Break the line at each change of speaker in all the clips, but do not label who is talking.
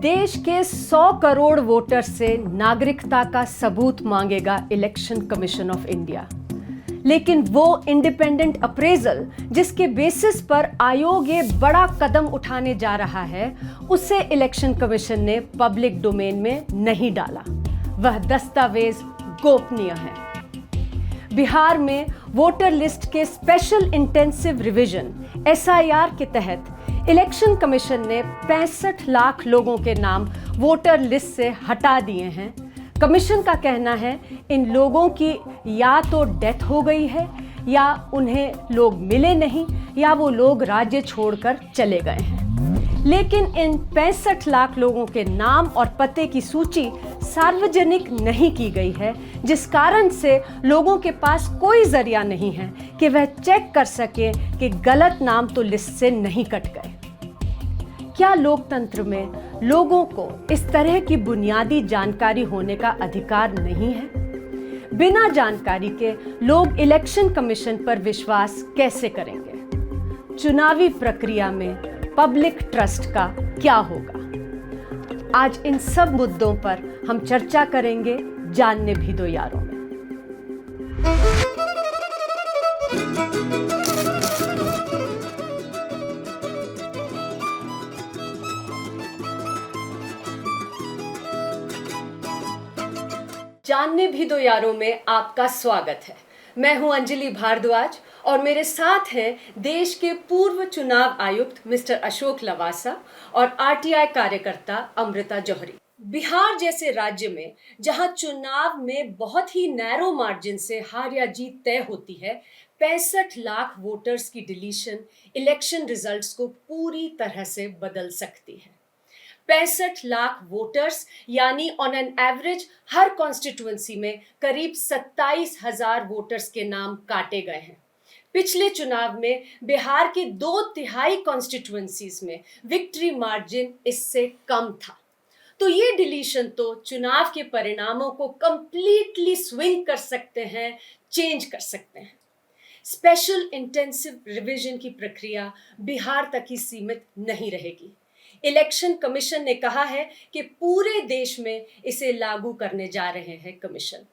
देश के 100 करोड़ वोटर से नागरिकता का सबूत मांगेगा इलेक्शन कमीशन ऑफ इंडिया। लेकिन वो इंडिपेंडेंट अप्रेजल जिसके बेसिस पर आयोग ये बड़ा कदम उठाने जा रहा है, उसे इलेक्शन कमीशन ने पब्लिक डोमेन में नहीं डाला। वह दस्तावेज गोपनीय है। बिहार में वोटर लिस्ट के स्पेशल इंटेंसिव रिवीजन SIR के तहत इलेक्शन कमीशन ने 65 लाख लोगों के नाम वोटर लिस्ट से हटा दिए हैं। कमीशन का कहना है इन लोगों की या तो डेथ हो गई है, या उन्हें लोग मिले नहीं, या वो लोग राज्य छोड़कर चले गए हैं। लेकिन इन 65 लाख लोगों के नाम और पते की सूची सार्वजनिक नहीं की गई है, जिस कारण से लोगों के पास कोई जरिया नहीं है कि वह चेक कर सके कि गलत नाम तो लिस्ट से नहीं कट गए। क्या लोकतंत्र में लोगों को इस तरह की बुनियादी जानकारी होने का अधिकार नहीं है? बिना जानकारी के लोग इलेक्शन कमीशन पर विश्वास कैसे करेंगे? चुनावी प्रक्रिया में पब्लिक ट्रस्ट का क्या होगा? आज इन सब मुद्दों पर हम चर्चा करेंगे जानने भी दो यारों में। जानने भी दो यारों में आपका स्वागत है। मैं हूं अंजलि भारद्वाज और मेरे साथ हैं देश के पूर्व चुनाव आयुक्त मिस्टर अशोक लवासा और RTI कार्यकर्ता अमृता जौहरी। बिहार जैसे राज्य में जहां चुनाव में बहुत ही नैरो मार्जिन से हार या जीत तय होती है, 65 लाख वोटर्स की डिलीशन इलेक्शन रिजल्ट्स को पूरी तरह से बदल सकती है। 65 लाख वोटर्स यानी on an average her constituency में करीब 27,000 वोटर्स के नाम काटे गए हैं। पिछले चुनाव में बिहार की 2/3 कॉन्स्टिट्यूएंसीज में विक्ट्री मार्जिन इससे कम था। तो ये डिलीशन तो चुनाव के परिणामों को कंप्लीटली स्विंग कर सकते हैं, चेंज कर सकते हैं। स्पेशल इंटेंसिव रिवीजन की प्रक्रिया बिहार तक ही सीमित नहीं रहेगी। इलेक्शन कमीशन ने कहा है कि पूरे देश में इसे लागू करने जा रहे हैं कमीशन।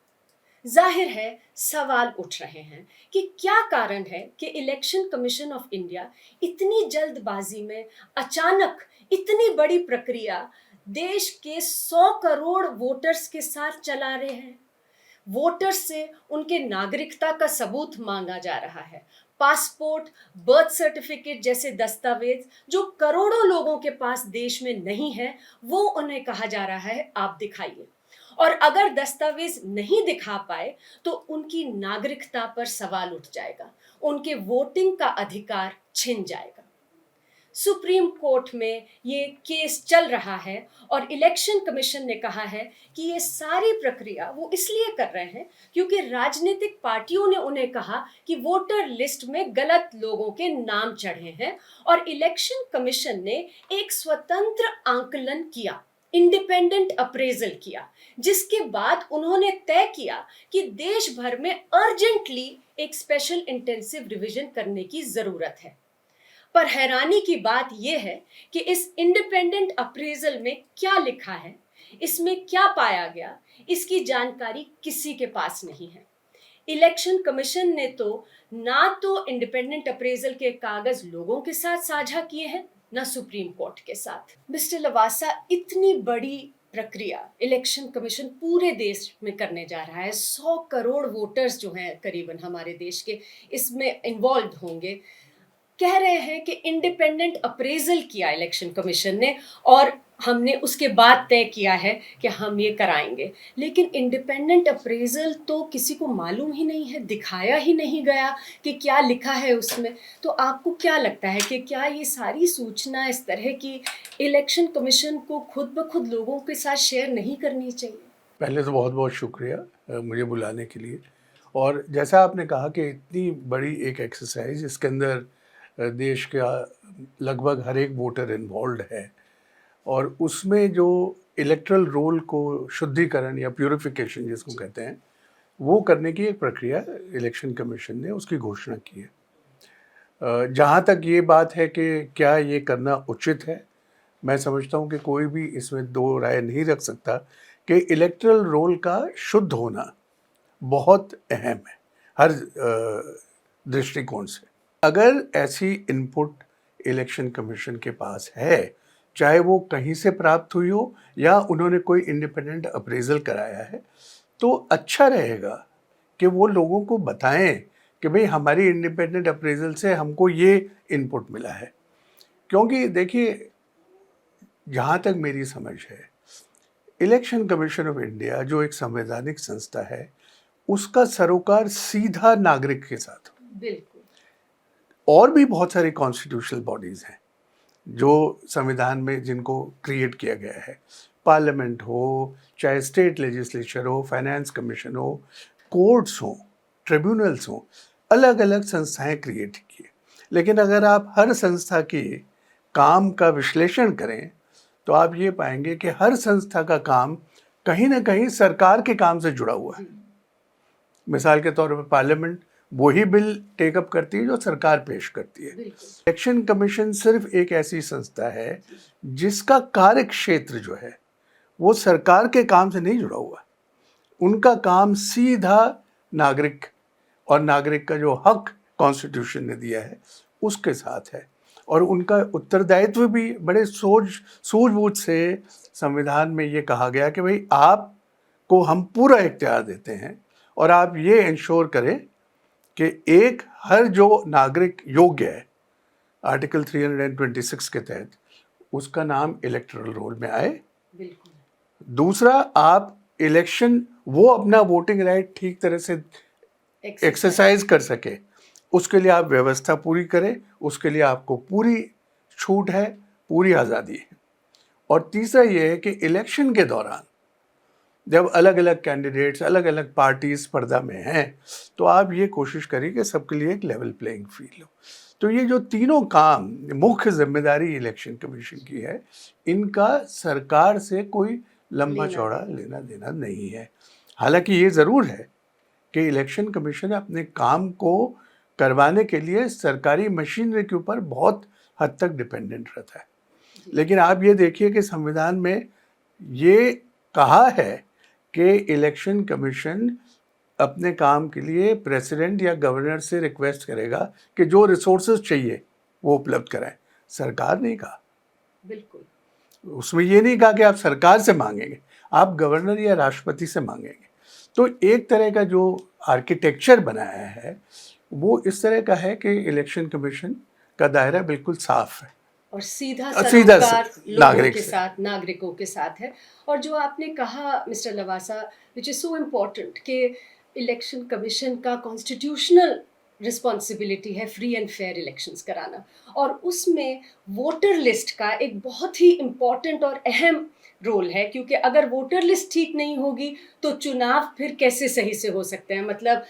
जाहिर है सवाल उठ रहे हैं कि क्या कारण है कि इलेक्शन कमीशन ऑफ इंडिया इतनी जल्दबाजी में अचानक इतनी बड़ी प्रक्रिया देश के 100 करोड़ वोटर्स के साथ चला रहे हैं। वोटर्स से उनके नागरिकता का सबूत मांगा जा रहा है। पासपोर्ट, बर्थ सर्टिफिकेट जैसे दस्तावेज जो करोड़ों लोगों के पास देश में नहीं है, वो उन्हें कहा जा रहा है आप दिखाइए। और अगर दस्तावेज नहीं दिखा पाए तो उनकी नागरिकता पर सवाल उठ जाएगा, उनके वोटिंग का अधिकार छिन जाएगा। सुप्रीम कोर्ट में ये केस चल रहा है और इलेक्शन कमीशन ने कहा है कि ये सारी प्रक्रिया वो इसलिए कर रहे हैं क्योंकि राजनीतिक पार्टियों ने उन्हें कहा कि वोटर लिस्ट में गलत लोगों के नाम चढ़े हैं और इलेक्शन कमीशन ने एक स्वतंत्र आंकलन किया, इंडिपेंडेंट अप्रेजल किया, जिसके बाद उन्होंने तय किया कि देश भर में अर्जेंटली एक स्पेशल इंटेंसिव रिवीजन करने की जरूरत है। पर हैरानी की बात यह है कि इस इंडिपेंडेंट अप्रेजल में क्या लिखा है, इसमें क्या पाया गया, इसकी जानकारी किसी के पास नहीं है। इलेक्शन कमीशन ने तो ना तो इंडिपेंडेंट अप्रेजल के कागज लोगों के साथ साझा किए हैं, ना सुप्रीम कोर्ट के साथ। मिस्टर लवासा, इतनी बड़ी प्रक्रिया इलेक्शन कमीशन पूरे देश में करने जा रहा है, 100 करोड़ वोटर्स जो हैं करीबन हमारे देश के, इसमें इन्वॉल्व होंगे। कह रहे हैं कि इंडिपेंडेंट अप्रेजल किया इलेक्शन कमीशन ने और हमने उसके बाद तय किया है कि हम ये कराएंगे। लेकिन इंडिपेंडेंट अप्रेजल तो किसी को मालूम ही नहीं है, दिखाया ही नहीं गया कि क्या लिखा है उसमें। तो आपको क्या लगता है कि क्या ये सारी सूचना इस तरह की इलेक्शन कमीशन को खुद ब खुद लोगों के साथ शेयर नहीं करनी चाहिए?
पहले तो बहुत बहुत शुक्रिया मुझे बुलाने के लिए। और जैसा आपने कहा कि इतनी बड़ी एक एक्सरसाइज, इसके अंदर देश का लगभग हर एक वोटर इन्वॉल्व है और उसमें जो इलेक्ट्रल रोल को शुद्धिकरण या प्यूरिफिकेशन जिसको कहते हैं, वो करने की एक प्रक्रिया इलेक्शन कमीशन ने उसकी घोषणा की है। जहाँ तक ये बात है कि क्या ये करना उचित है, मैं समझता हूँ कि कोई भी इसमें दो राय नहीं रख सकता कि इलेक्टरल रोल का शुद्ध होना बहुत अहम है हर दृष्टिकोण से। अगर ऐसी इनपुट इलेक्शन कमीशन के पास है, चाहे वो कहीं से प्राप्त हुई हो या उन्होंने कोई इंडिपेंडेंट अप्रेजल कराया है, तो अच्छा रहेगा कि वो लोगों को बताएं कि भाई हमारी इंडिपेंडेंट अप्रेजल से हमको ये इनपुट मिला है। क्योंकि देखिए, जहाँ तक मेरी समझ है, इलेक्शन कमीशन ऑफ इंडिया जो एक संवैधानिक संस्था है, उसका सरोकार सीधा नागरिक के साथ।
बिल्कुल।
और भी बहुत सारी कॉन्स्टिट्यूशनल बॉडीज़ हैं जो संविधान में जिनको क्रिएट किया गया है, पार्लियामेंट हो, चाहे स्टेट लेजिस्लेचर हो, फाइनेंस कमीशन हो, कोर्ट्स हो, ट्रिब्यूनल्स हो, अलग अलग संस्थाएं क्रिएट की। लेकिन अगर आप हर संस्था के काम का विश्लेषण करें तो आप ये पाएंगे कि हर संस्था का काम कहीं ना कहीं सरकार के काम से जुड़ा हुआ है। मिसाल के तौर पर पार्लियामेंट वही बिल टेकअप करती है जो सरकार पेश करती है। इलेक्शन कमीशन सिर्फ एक ऐसी संस्था है जिसका कार्य क्षेत्र जो है वो सरकार के काम से नहीं जुड़ा हुआ। उनका काम सीधा नागरिक और नागरिक का जो हक कॉन्स्टिट्यूशन ने दिया है उसके साथ है। और उनका उत्तरदायित्व भी बड़े सूझबूझ से संविधान में ये कहा गया कि भाई आपको हम पूरा इख्तियार देते हैं और आप ये इंश्योर करें कि एक हर जो नागरिक योग्य है आर्टिकल 326 के तहत उसका नाम इलेक्टोरल रोल में आए।
बिल्कुल।
दूसरा, आप इलेक्शन वो अपना वोटिंग राइट ठीक तरह से एक्सरसाइज कर सके, उसके लिए आप व्यवस्था पूरी करें, उसके लिए आपको पूरी छूट है, पूरी आज़ादी है। और तीसरा ये है कि इलेक्शन के दौरान जब अलग अलग कैंडिडेट्स अलग अलग पार्टी स्पर्धा में हैं तो आप ये कोशिश करिए कि सबके लिए एक लेवल प्लेइंग फील्ड हो। तो ये जो तीनों काम मुख्य जिम्मेदारी इलेक्शन कमीशन की है, इनका सरकार से कोई लंबा चौड़ा लेना देना नहीं है। हालांकि ये ज़रूर है कि इलेक्शन कमीशन अपने काम को करवाने के लिए सरकारी मशीनरी के ऊपर बहुत हद तक डिपेंडेंट रहता है। लेकिन आप ये देखिए कि संविधान में ये कहा है कि इलेक्शन कमीशन अपने काम के लिए प्रेसिडेंट या गवर्नर से रिक्वेस्ट करेगा कि जो रिसोर्सेज चाहिए वो उपलब्ध कराएं। सरकार नहीं कहा,
बिल्कुल
उसमें ये नहीं कहा कि आप सरकार से मांगेंगे, आप गवर्नर या राष्ट्रपति से मांगेंगे। तो एक तरह का जो आर्किटेक्चर बनाया है वो इस तरह का है कि इलेक्शन कमीशन का दायरा बिल्कुल साफ है
और सीधा सरोकार लोगों के साथ, नागरिकों के साथ है। और जो आपने कहा mister Lavasa, which is so important, कि इलेक्शन कमीशन का कॉन्स्टिट्यूशनल रिस्पॉन्सिबिलिटी है फ्री एंड फेयर इलेक्शंस कराना, और उसमें वोटर लिस्ट का एक बहुत ही इम्पॉर्टेंट और अहम रोल है। क्योंकि अगर वोटर लिस्ट ठीक नहीं होगी तो चुनाव फिर कैसे सही से हो सकते हैं। मतलब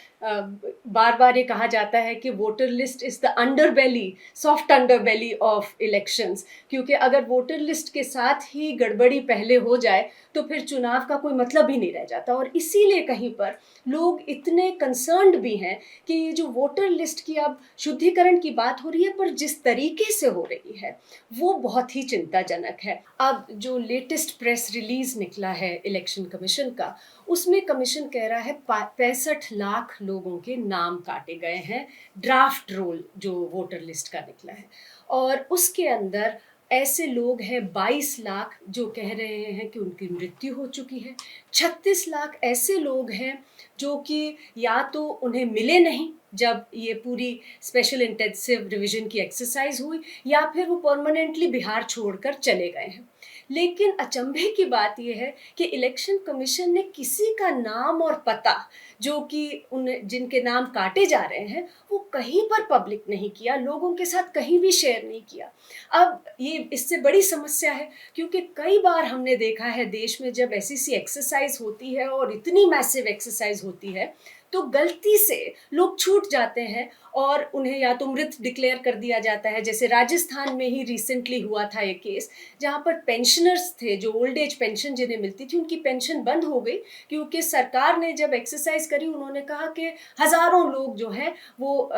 बार बार ये कहा जाता है कि voter list is the underbelly, soft underbelly of elections. क्योंकि अगर वोटर लिस्ट के साथ ही गड़बड़ी पहले हो जाए तो फिर चुनाव का कोई मतलब ही नहीं रह जाता। और इसीलिए कहीं पर लोग इतने कंसर्न्ड भी हैं कि ये जो वोटर लिस्ट की अब शुद्धिकरण की बात हो रही है, पर जिस तरीके से हो रही है वो बहुत ही चिंताजनक है। अब जो लेटेस्ट प्रेस रिलीज निकला है इलेक्शन कमीशन का, उसमें कमीशन कह रहा है 65 लाख लोगों के नाम काटे गए हैं, ड्राफ्ट रोल जो वोटर लिस्ट का निकला है। और उसके अंदर ऐसे लोग हैं 22 लाख जो कह रहे हैं कि उनकी मृत्यु हो चुकी है, 36 लाख ऐसे लोग हैं जो कि या तो उन्हें मिले नहीं जब ये पूरी स्पेशल इंटेंसिव रिवीजन की एक्सरसाइज हुई, या फिर वो परमानेंटली बिहार छोड़कर चले गए हैं। लेकिन अचंभे की बात यह है कि इलेक्शन कमीशन ने किसी का नाम और पता, जो कि उन जिनके नाम काटे जा रहे हैं, वो कहीं पर पब्लिक नहीं किया, लोगों के साथ कहीं भी शेयर नहीं किया। अब ये इससे बड़ी समस्या है, क्योंकि कई बार हमने देखा है देश में जब ऐसी एक्सरसाइज होती है और इतनी मैसिव एक्सरसाइज होती है तो गलती से लोग छूट जाते हैं और उन्हें या तो मृत डिक्लेयर कर दिया जाता है। जैसे राजस्थान में ही रिसेंटली हुआ था एक केस, जहाँ पर पेंशनर्स थे, जो ओल्ड एज पेंशन जिन्हें मिलती थी, उनकी पेंशन बंद हो गई क्योंकि सरकार ने जब एक्सरसाइज करी, उन्होंने कहा कि हज़ारों लोग जो हैं वो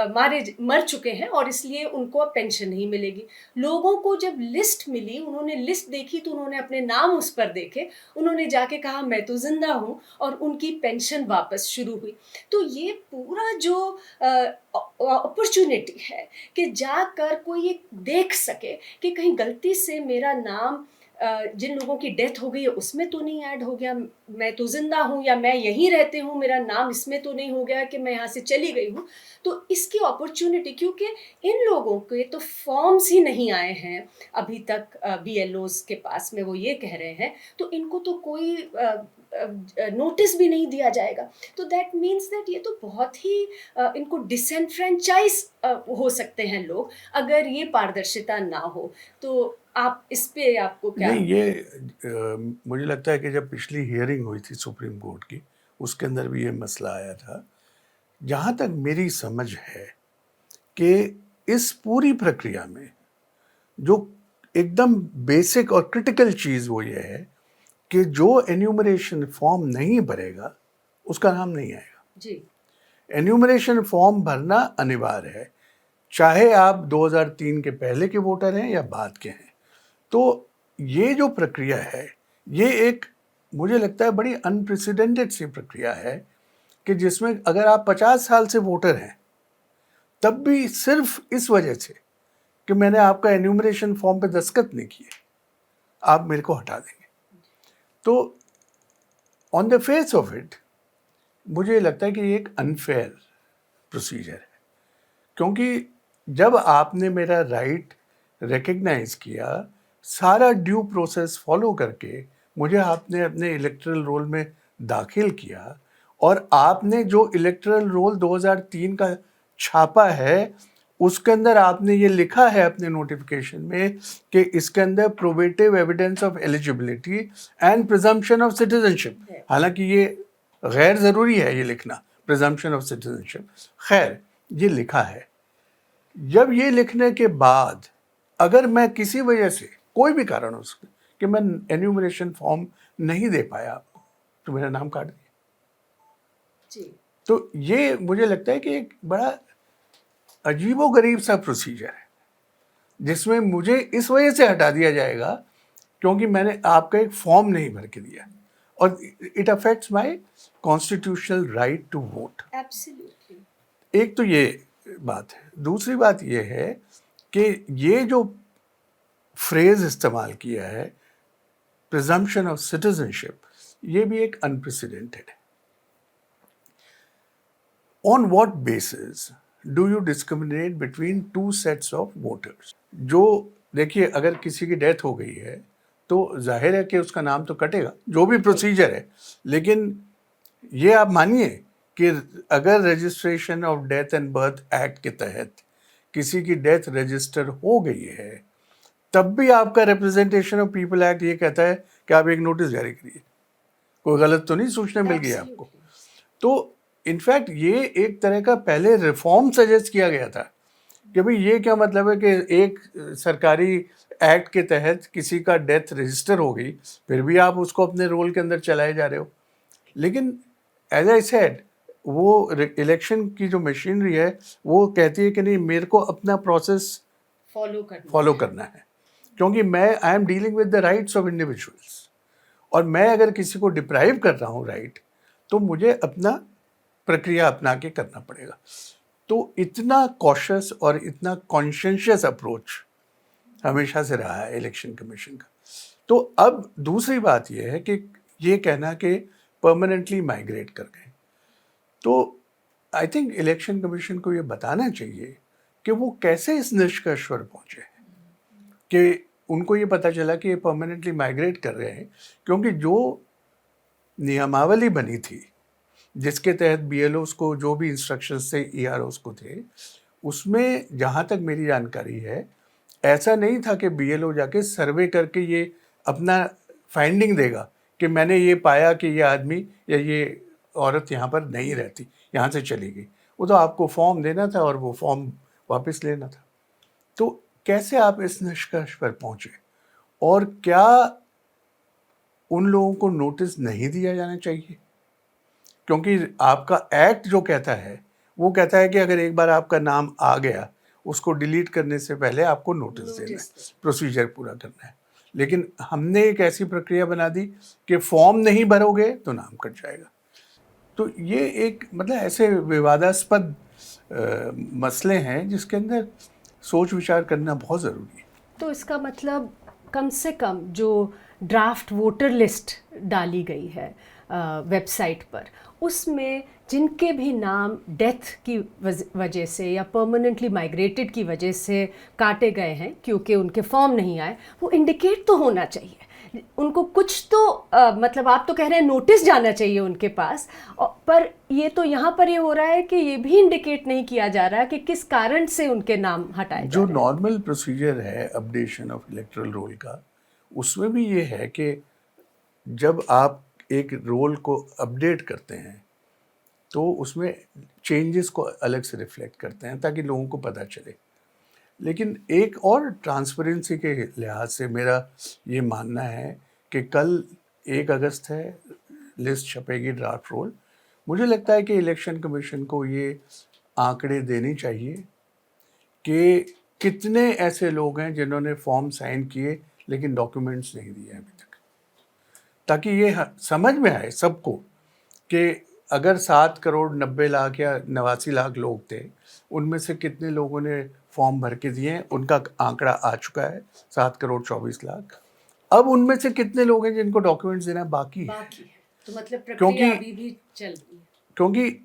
मर चुके हैं और इसलिए उनको अब पेंशन नहीं मिलेगी। लोगों को जब लिस्ट मिली, उन्होंने लिस्ट देखी तो उन्होंने अपने नाम उस पर देखे, उन्होंने जाके कहा मैं तो ज़िंदा हूँ, और उनकी पेंशन वापस शुरू हुई। तो ये पूरा जो अपॉर्चुनिटी है कि जाकर कोई ये देख सके कि कहीं गलती से मेरा नाम जिन लोगों की डेथ हो गई है उसमें तो नहीं ऐड हो गया, मैं तो जिंदा हूँ, या मैं यहीं रहती हूँ, मेरा नाम इसमें तो नहीं हो गया कि मैं यहाँ से चली गई हूँ। तो इसकी अपॉर्चुनिटी, क्योंकि इन लोगों के तो फॉर्म्स ही नहीं आए हैं अभी तक बीएलओज के पास में, वो ये कह रहे हैं, तो इनको तो कोई नोटिस भी नहीं दिया जाएगा। तो दैट मीन्स दैट ये तो बहुत ही इनको डिसएनफ्रेंचाइज हो सकते हैं लोग, अगर ये पारदर्शिता ना हो। तो आप इस पे आपको क्या?
नहीं, ये मुझे लगता है कि जब पिछली हियरिंग हुई थी सुप्रीम कोर्ट की, उसके अंदर भी ये मसला आया था। जहाँ तक मेरी समझ है कि इस पूरी प्रक्रिया में जो एकदम बेसिक और क्रिटिकल चीज़ वो ये है कि जो एन्यूमरेशन फॉर्म नहीं भरेगा उसका नाम नहीं आएगा।
जी।
एन्यूमरेशन फॉर्म भरना अनिवार्य है, चाहे आप 2003 के पहले के वोटर हैं या बाद के हैं। तो ये जो प्रक्रिया है, ये एक मुझे लगता है बड़ी अनप्रेसिडेंटेड सी प्रक्रिया है कि जिसमें अगर आप 50 साल से वोटर हैं, तब भी सिर्फ इस वजह से कि मैंने आपका एन्यूमरेशन फॉर्म पे दस्तखत नहीं किए, आप मेरे को हटा देंगे। तो on the face of it मुझे लगता है कि ये एक अनफेयर प्रोसीजर है, क्योंकि जब आपने मेरा राइट रिकग्नाइज किया, सारा ड्यू प्रोसेस फॉलो करके मुझे आपने अपने इलेक्टरल रोल में दाखिल किया, और आपने जो इलेक्टरल रोल 2003 का छापा है उसके अंदर आपने ये लिखा है अपने नोटिफिकेशन में कि इसके अंदर probative evidence of eligibility and presumption of citizenship. हालांकि ये गैर ज़रूरी है ये लिखना, प्रिजम्पशन ऑफ सिटीजनशिप, खैर ये लिखा है। जब ये लिखने के बाद अगर मैं किसी वजह से, कोई भी कारण हो सकता कि मैं एन्यूमरेशन फॉर्म नहीं दे पाया आपको, तो मेरा नाम काट दिया।
जी।
तो ये मुझे लगता है कि एक बड़ा अजीबोगरीब सा प्रोसीजर है, जिसमें मुझे इस वजह से हटा दिया जाएगा क्योंकि मैंने आपका एक फॉर्म नहीं भर के दिया, और it affects my constitutional right to vote.
Absolutely.
एक तो ये बात है। दूसरी बात ये है कि ये जो फ्रेज इस्तेमाल किया है, प्रिजम्पशन ऑफ सिटीजनशिप, ये भी एक अनप्रेसिडेंटेड है। On what basis do you discriminate between two sets of voters? जो देखिए, अगर किसी की डेथ हो गई है तो जाहिर है कि उसका नाम तो कटेगा, जो भी प्रोसीजर है, लेकिन ये आप मानिए कि अगर registration of death and birth act के तहत किसी की डेथ रजिस्टर हो गई है, तब भी आपका रिप्रेजेंटेशन ऑफ पीपल एक्ट ये कहता है कि आप एक नोटिस जारी करिए, कोई गलत तो नहीं सूचना मिल गई आपको। तो इनफैक्ट ये एक तरह का पहले रिफॉर्म सजेस्ट किया गया था कि भाई ये क्या मतलब है कि एक सरकारी एक्ट के तहत किसी का डेथ रजिस्टर हो गई, फिर भी आप उसको अपने रोल के अंदर चलाए जा रहे हो। लेकिन एज आई सेड, वो इलेक्शन की जो मशीनरी है वो कहती है कि नहीं, मेरे को अपना प्रोसेस फॉलो करना है, क्योंकि मैं I am dealing with the rights of individuals, और मैं अगर किसी को डिप्राइव कर रहा हूँ राइट, तो मुझे अपना प्रक्रिया अपना के करना पड़ेगा। तो इतना कॉशियस और इतना कॉन्शियस अप्रोच हमेशा से रहा है इलेक्शन कमीशन का। तो अब दूसरी बात यह है कि ये कहना कि परमानेंटली माइग्रेट कर गए, तो आई थिंक इलेक्शन कमीशन को ये बताना चाहिए कि वो कैसे इस निष्कर्ष पर पहुंचे कि उनको ये पता चला कि ये परमानेंटली माइग्रेट कर रहे हैं, क्योंकि जो नियमावली बनी थी जिसके तहत बीएलओस को जो भी इंस्ट्रक्शंस थे ईआरओस को थे, उसमें जहाँ तक मेरी जानकारी है ऐसा नहीं था कि बीएलओ जाके सर्वे करके ये अपना फाइंडिंग देगा कि मैंने ये पाया कि ये आदमी या ये औरत यहाँ पर नहीं रहती, यहाँ से चली गई। वो तो आपको फॉर्म देना था और वो फॉर्म वापस लेना था। तो कैसे आप इस निष्कर्ष पर पहुंचे, और क्या उन लोगों को नोटिस नहीं दिया जाना चाहिए? क्योंकि आपका एक्ट जो कहता है वो कहता है कि अगर एक बार आपका नाम आ गया, उसको डिलीट करने से पहले आपको नोटिस देना है, प्रोसीजर पूरा करना है। लेकिन हमने एक ऐसी प्रक्रिया बना दी कि फॉर्म नहीं भरोगे तो नाम कट जाएगा। तो ये एक मतलब ऐसे विवादास्पद मसले हैं जिसके अंदर सोच विचार करना बहुत ज़रूरी है।
तो इसका मतलब कम से कम जो ड्राफ्ट वोटर लिस्ट डाली गई है वेबसाइट पर, उसमें जिनके भी नाम डेथ की वजह से या परमानेंटली माइग्रेटेड की वजह से काटे गए हैं क्योंकि उनके फॉर्म नहीं आए, वो इंडिकेट तो होना चाहिए। उनको कुछ तो मतलब आप तो कह रहे हैं नोटिस जाना चाहिए उनके पास, पर ये तो यहाँ पर ये हो रहा है कि ये भी इंडिकेट नहीं किया जा रहा कि किस कारण से उनके नाम हटाए जा
जो
रहे हैं।
नॉर्मल प्रोसीजर है अपडेशन ऑफ इलेक्टोरल रोल का, उसमें भी ये है कि जब आप एक रोल को अपडेट करते हैं तो उसमें चेंजेस को अलग से रिफ्लेक्ट करते हैं ताकि लोगों को पता चले। लेकिन एक और ट्रांसपेरेंसी के लिहाज से मेरा ये मानना है कि कल 1 अगस्त है, लिस्ट छपेगी ड्राफ्ट रोल। मुझे लगता है कि इलेक्शन कमीशन को ये आंकड़े देने चाहिए कि कितने ऐसे लोग हैं जिन्होंने फॉर्म साइन किए लेकिन डॉक्यूमेंट्स नहीं दिए अभी तक, ताकि ये समझ में आए सबको कि अगर 7 करोड़ 90 लाख या 89 लाख लोग थे, उनमें से कितने लोगों ने फॉर्म भर के दिए हैं, उनका आंकड़ा आ चुका है 7 करोड़ 24 लाख। अब उनमें से कितने लोग हैं जिनको डॉक्यूमेंट्स देना बाकी है।
तो मतलब प्रक्रिया अभी भी चल रही है,
क्योंकि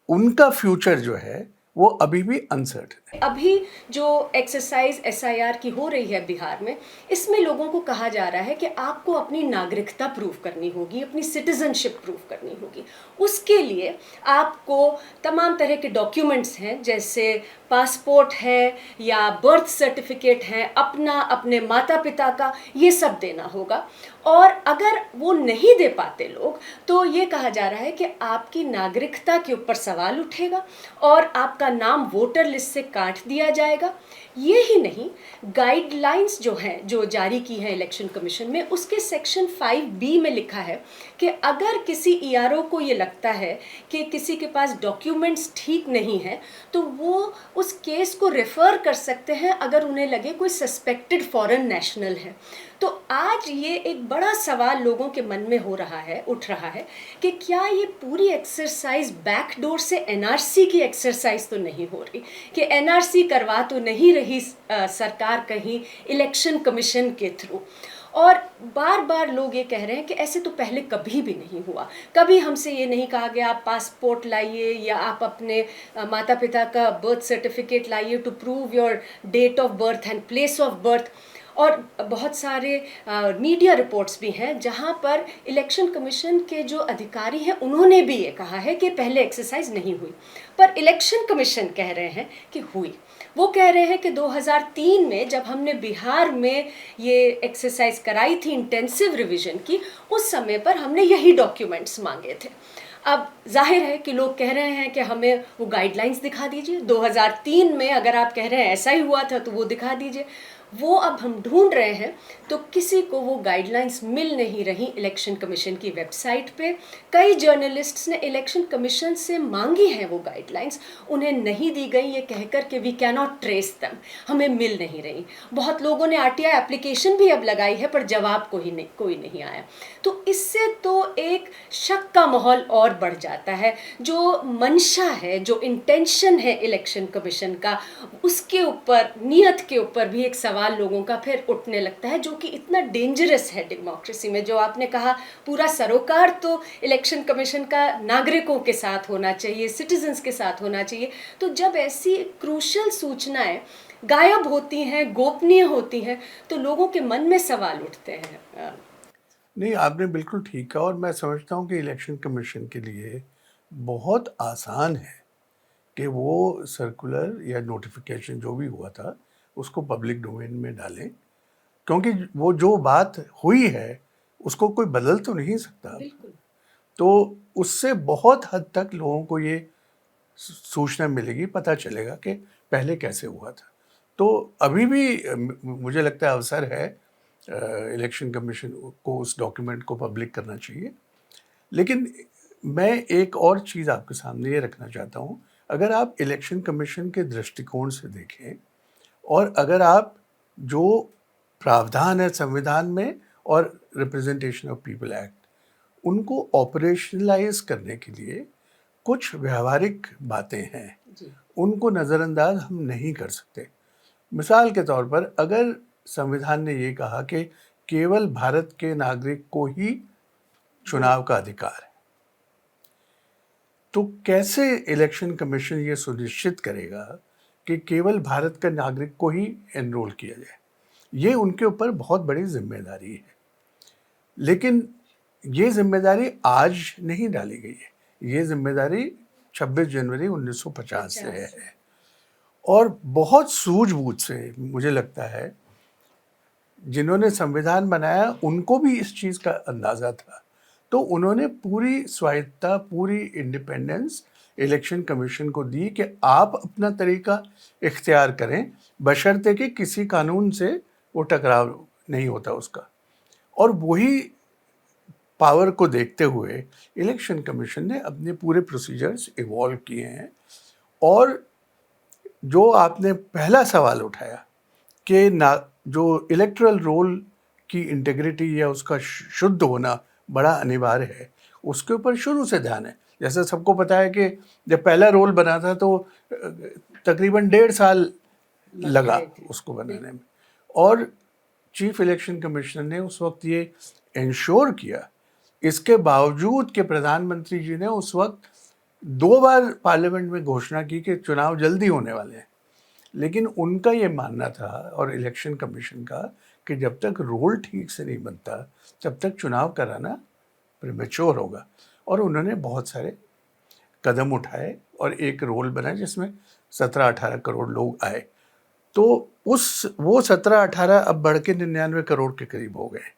उनका फ्यूचर जो है वो अभी भी अनसर्टेन है।
अभी जो एक्सरसाइज एसआईआर की हो रही है बिहार में, इसमें लोगों को कहा जा रहा है कि आपको अपनी नागरिकता प्रूव करनी होगी, अपनी सिटीजनशिप प्रूव करनी होगी। उसके लिए आपको तमाम तरह के डॉक्यूमेंट्स हैं, जैसे पासपोर्ट है या बर्थ सर्टिफिकेट है, अपने माता पिता का, ये सब देना होगा। और अगर वो नहीं दे पाते लोग, तो ये कहा जा रहा है कि आपकी नागरिकता के ऊपर सवाल उठेगा और आपका नाम वोटर लिस्ट से काट दिया जाएगा। ये ही नहीं, गाइडलाइंस जो हैं, जो जारी की है इलेक्शन कमीशन में, उसके सेक्शन 5B में लिखा है कि अगर किसी ईआरओ को ये लगता है कि किसी के पास डॉक्यूमेंट्स ठीक नहीं है, तो वो उस केस को रेफर कर सकते हैं अगर उन्हें लगे कोई सस्पेक्टेड फॉरेन नेशनल है। तो आज ये एक बड़ा सवाल लोगों के मन में उठ रहा है कि क्या ये पूरी एक्सरसाइज बैकडोर से एनआरसी की एक्सरसाइज तो नहीं हो रही, कि एनआरसी करवा तो नहीं रही सरकार कहीं इलेक्शन कमीशन के थ्रू। और बार बार लोग ये कह रहे हैं कि ऐसे तो पहले कभी भी नहीं हुआ, कभी हमसे ये नहीं कहा गया आप पासपोर्ट लाइए या आप अपने माता पिता का बर्थ सर्टिफिकेट लाइए to prove your date of birth and place of birth. और बहुत सारे मीडिया रिपोर्ट्स भी हैं जहां पर इलेक्शन कमीशन के जो अधिकारी हैं उन्होंने भी ये कहा है कि पहले एक्सरसाइज नहीं हुई, पर इलेक्शन कमीशन कह रहे हैं कि हुई। वो कह रहे हैं कि 2003 में जब हमने बिहार में ये एक्सरसाइज कराई थी इंटेंसिव रिवीजन की, उस समय पर हमने यही डॉक्यूमेंट्स मांगे थे। अब जाहिर है कि लोग कह रहे हैं कि हमें वो गाइडलाइंस दिखा दीजिए, 2003 में अगर आप कह रहे हैं ऐसा ही हुआ था तो वो दिखा दीजिए। वो अब हम ढूंढ रहे हैं, तो किसी को वो गाइडलाइंस मिल नहीं रही इलेक्शन कमीशन की वेबसाइट पे। कई जर्नलिस्ट्स ने इलेक्शन कमीशन से मांगी हैं वो गाइडलाइंस, उन्हें नहीं दी गई, ये कहकर कि we can not trace them, हमें मिल नहीं रही। बहुत लोगों ने आरटीआई एप्लीकेशन भी अब लगाई है, पर जवाब कोई नहीं आया। तो इससे तो एक शक का माहौल और बढ़ जाता है। जो मंशा है, जो इंटेंशन है इलेक्शन कमीशन का, उसके ऊपर, नियत के ऊपर भी एक सवाल लोगों का फिर उठने लगता है, जो कि इतना डेंजरस है डेमोक्रेसी में। जो आपने कहा, पूरा सरोकार तो इलेक्शन कमीशन का नागरिकों के साथ होना चाहिए, सिटीजन्स के साथ होना चाहिए। तो जब ऐसी क्रूशल सूचनाएं गायब होती हैं, गोपनीय होती हैं, तो लोगों के मन में सवाल उठते हैं।
नहीं, आपने बिल्कुल ठीक कहा, और मैं समझता हूँ कि इलेक्शन कमीशन के लिए बहुत आसान है कि वो सर्कुलर या नोटिफिकेशन जो भी हुआ था उसको पब्लिक डोमेन में डालें, क्योंकि वो जो बात हुई है उसको कोई बदल तो नहीं सकता।
बिल्कुल।
तो उससे बहुत हद तक लोगों को ये सूचना मिलेगी, पता चलेगा कि पहले कैसे हुआ था। तो अभी भी मुझे लगता है अवसर है इलेक्शन कमीशन को उस डॉक्यूमेंट को पब्लिक करना चाहिए। लेकिन मैं एक और चीज़ आपके सामने ये रखना चाहता हूँ, अगर आप इलेक्शन कमीशन के दृष्टिकोण से देखें और अगर आप जो प्रावधान है संविधान में और रिप्रेजेंटेशन ऑफ पीपल एक्ट, उनको ऑपरेशनलाइज करने के लिए कुछ व्यवहारिक बातें हैं, उनको नज़रअंदाज हम नहीं कर सकते। मिसाल के तौर पर अगर संविधान ने ये कहा कि केवल भारत के नागरिक को ही चुनाव का अधिकार है, तो कैसे इलेक्शन कमीशन ये सुनिश्चित करेगा कि केवल भारत का नागरिक को ही एनरोल किया जाए? ये उनके ऊपर बहुत बड़ी जिम्मेदारी है। लेकिन ये जिम्मेदारी आज नहीं डाली गई है, ये जिम्मेदारी 26 जनवरी 1950 से है और बहुत सूझबूझ से मुझे लगता है जिन्होंने संविधान बनाया उनको भी इस चीज़ का अंदाज़ा था, तो उन्होंने पूरी स्वायत्तता, पूरी इंडिपेंडेंस इलेक्शन कमीशन को दी कि आप अपना तरीका इख्तियार करें, बशर्ते कि किसी कानून से वो टकराव नहीं होता उसका। और वही पावर को देखते हुए इलेक्शन कमीशन ने अपने पूरे प्रोसीजर्स इवॉल्व किए हैं। और जो आपने पहला सवाल उठाया कि जो इलेक्टोरल रोल की इंटीग्रिटी या उसका शुद्ध होना बड़ा अनिवार्य है, उसके ऊपर शुरू से ध्यान है। जैसे सबको पता है कि जब पहला रोल बना था तो तकरीबन 1.5 साल लगा उसको बनाने में, और चीफ इलेक्शन कमिश्नर ने उस वक्त ये इंश्योर किया, इसके बावजूद कि प्रधानमंत्री जी ने उस वक्त 2 बार पार्लियामेंट में घोषणा की कि चुनाव जल्दी होने वाले हैं, लेकिन उनका ये मानना था और इलेक्शन कमीशन का कि जब तक रोल ठीक से नहीं बनता तब तक चुनाव कराना प्रीमेच्योर होगा। और उन्होंने बहुत सारे कदम उठाए और एक रोल बना जिसमें 17-18 करोड़ लोग आए। तो वो 17-18 अब बढ़ के 99 करोड़ के करीब हो गए।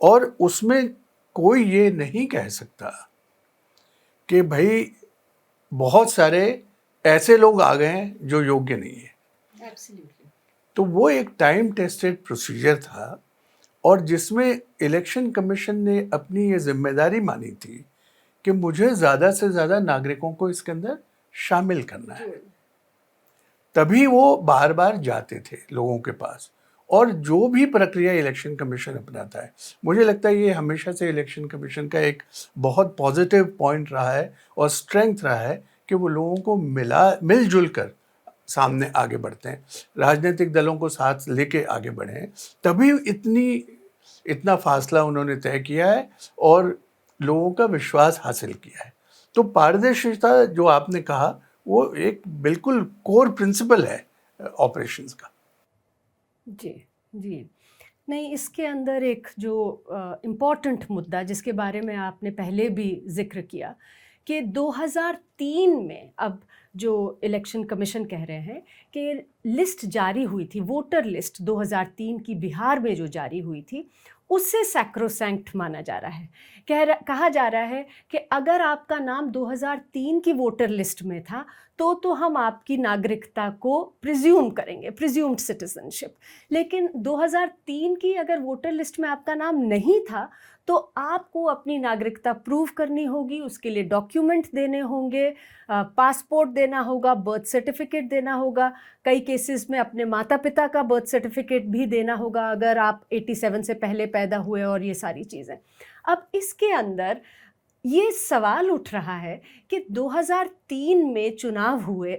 और उसमें कोई ये नहीं कह सकता कि भाई बहुत सारे ऐसे लोग आ गए हैं जो योग्य नहीं है।
Absolutely.
तो वो एक टाइम टेस्टेड प्रोसीजर था और जिसमें इलेक्शन कमीशन ने अपनी ये जिम्मेदारी मानी थी कि मुझे ज़्यादा से ज़्यादा नागरिकों को इसके अंदर शामिल करना है। तभी वो बार बार जाते थे लोगों के पास। और जो भी प्रक्रिया इलेक्शन कमीशन अपनाता है, मुझे लगता है ये हमेशा से इलेक्शन कमीशन का एक बहुत पॉजिटिव पॉइंट रहा है और स्ट्रेंथ रहा है कि वो लोगों को मिलजुल कर सामने आगे बढ़ते हैं, राजनीतिक दलों को साथ लेके आगे बढ़े हैं, तभी इतना फासला उन्होंने तय किया है और लोगों का विश्वास हासिल किया है। तो पारदर्शिता जो आपने कहा वो एक बिल्कुल कोर प्रिंसिपल है ऑपरेशंस का।
जी जी। नहीं, इसके अंदर एक जो इम्पॉर्टेंट मुद्दा जिसके बारे में आपने पहले भी जिक्र किया कि 2003 में अब जो इलेक्शन कमीशन कह रहे हैं कि लिस्ट जारी हुई थी, वोटर लिस्ट 2003 की बिहार में जो जारी हुई थी, उससे सैक्रोसैंक्ट माना जा रहा है। कहा जा रहा है कि अगर आपका नाम 2003 की वोटर लिस्ट में था तो हम आपकी नागरिकता को प्रिज्यूम करेंगे, प्रिज्यूम्ड सिटीजनशिप। लेकिन 2003 की अगर वोटर लिस्ट में आपका नाम नहीं था तो आपको अपनी नागरिकता प्रूव करनी होगी, उसके लिए डॉक्यूमेंट देने होंगे, पासपोर्ट देना होगा, बर्थ सर्टिफिकेट देना होगा, कई केसेस में अपने माता पिता का बर्थ सर्टिफिकेट भी देना होगा अगर आप 87 से पहले पैदा हुए, और ये सारी चीज़ें। अब इसके अंदर ये सवाल उठ रहा है कि 2003 में चुनाव हुए,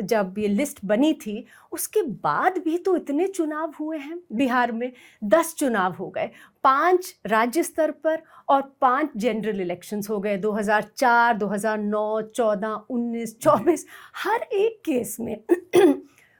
जब ये लिस्ट बनी थी उसके बाद भी तो इतने चुनाव हुए हैं बिहार में। 10 चुनाव हो गए, 5 राज्य स्तर पर और 5 जनरल इलेक्शंस हो गए, 2004, 2009, 14, 19, 24। हर एक केस में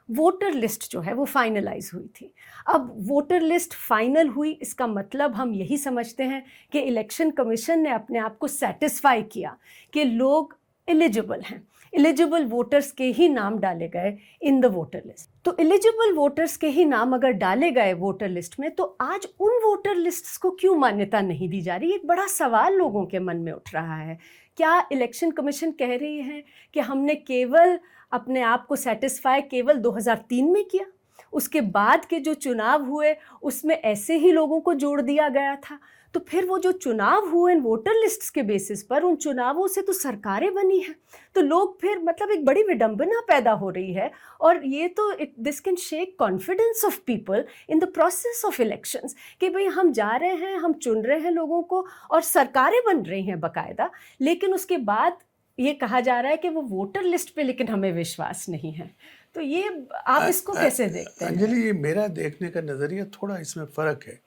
वोटर लिस्ट जो है वो फाइनलाइज हुई थी। अब वोटर लिस्ट फाइनल हुई, इसका मतलब हम यही समझते हैं कि इलेक्शन कमीशन ने अपने आप को सेटिस्फाई किया कि लोग एलिजिबल हैं, एलिजिबल वोटर्स के ही नाम डाले गए इन द वोटर लिस्ट। तो एलिजिबल वोटर्स के ही नाम अगर डाले गए वोटर लिस्ट में, तो आज उन वोटर लिस्ट्स को क्यों मान्यता नहीं दी जा रही? एक बड़ा सवाल लोगों के मन में उठ रहा है। क्या इलेक्शन कमीशन कह रही है कि हमने केवल अपने आप को सेटिस्फाई केवल 2003 में किया, उसके बाद के जो चुनाव हुए उसमें ऐसे ही लोगों को जोड़ दिया गया था? तो फिर वो जो चुनाव हुए वोटर लिस्ट्स के बेसिस पर, उन चुनावों से तो सरकारें बनी हैं। तो लोग फिर मतलब एक बड़ी विडंबना पैदा हो रही है, और ये तो this can shake confidence of people in the process of elections, कि भाई हम जा रहे हैं, हम चुन रहे हैं लोगों को और सरकारें बन रही हैं बाकायदा, लेकिन उसके बाद ये कहा जा रहा है कि वो वोटर लिस्ट पे लेकिन हमें विश्वास नहीं है। तो ये आप इसको कैसे देखते हैं?
अंजलि, ये मेरा देखने का नज़रिया थोड़ा इसमें फ़र्क है।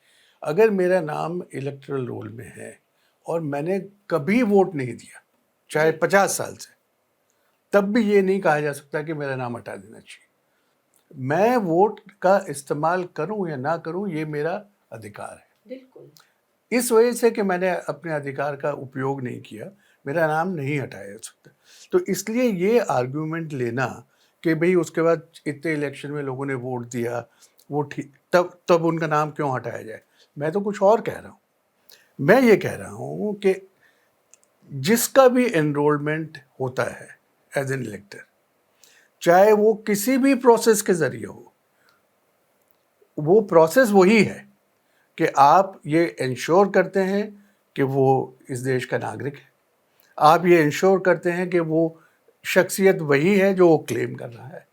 अगर मेरा नाम इलेक्टोरल रोल में है और मैंने कभी वोट नहीं दिया, चाहे 50 साल से, तब भी ये नहीं कहा जा सकता कि मेरा नाम हटा देना चाहिए। मैं वोट का इस्तेमाल करूं या ना करूं, ये मेरा अधिकार है।
बिल्कुल।
इस वजह से कि मैंने अपने अधिकार का उपयोग नहीं किया, मेरा नाम नहीं हटाया जा सकता। तो इसलिए ये आर्ग्यूमेंट लेना कि भाई उसके बाद इतने इलेक्शन में लोगों ने वोट दिया, वो ठीक, तब उनका नाम क्यों हटाया जाए, मैं तो कुछ और कह रहा हूँ। मैं ये कह रहा हूँ कि जिसका भी एनरोलमेंट होता है एज एन इलेक्टर, चाहे वो किसी भी प्रोसेस के ज़रिए हो, वो प्रोसेस वही है कि आप ये इंश्योर करते हैं कि वो इस देश का नागरिक है, आप ये इंश्योर करते हैं कि वो शख्सियत वही है जो वो क्लेम कर रहा है,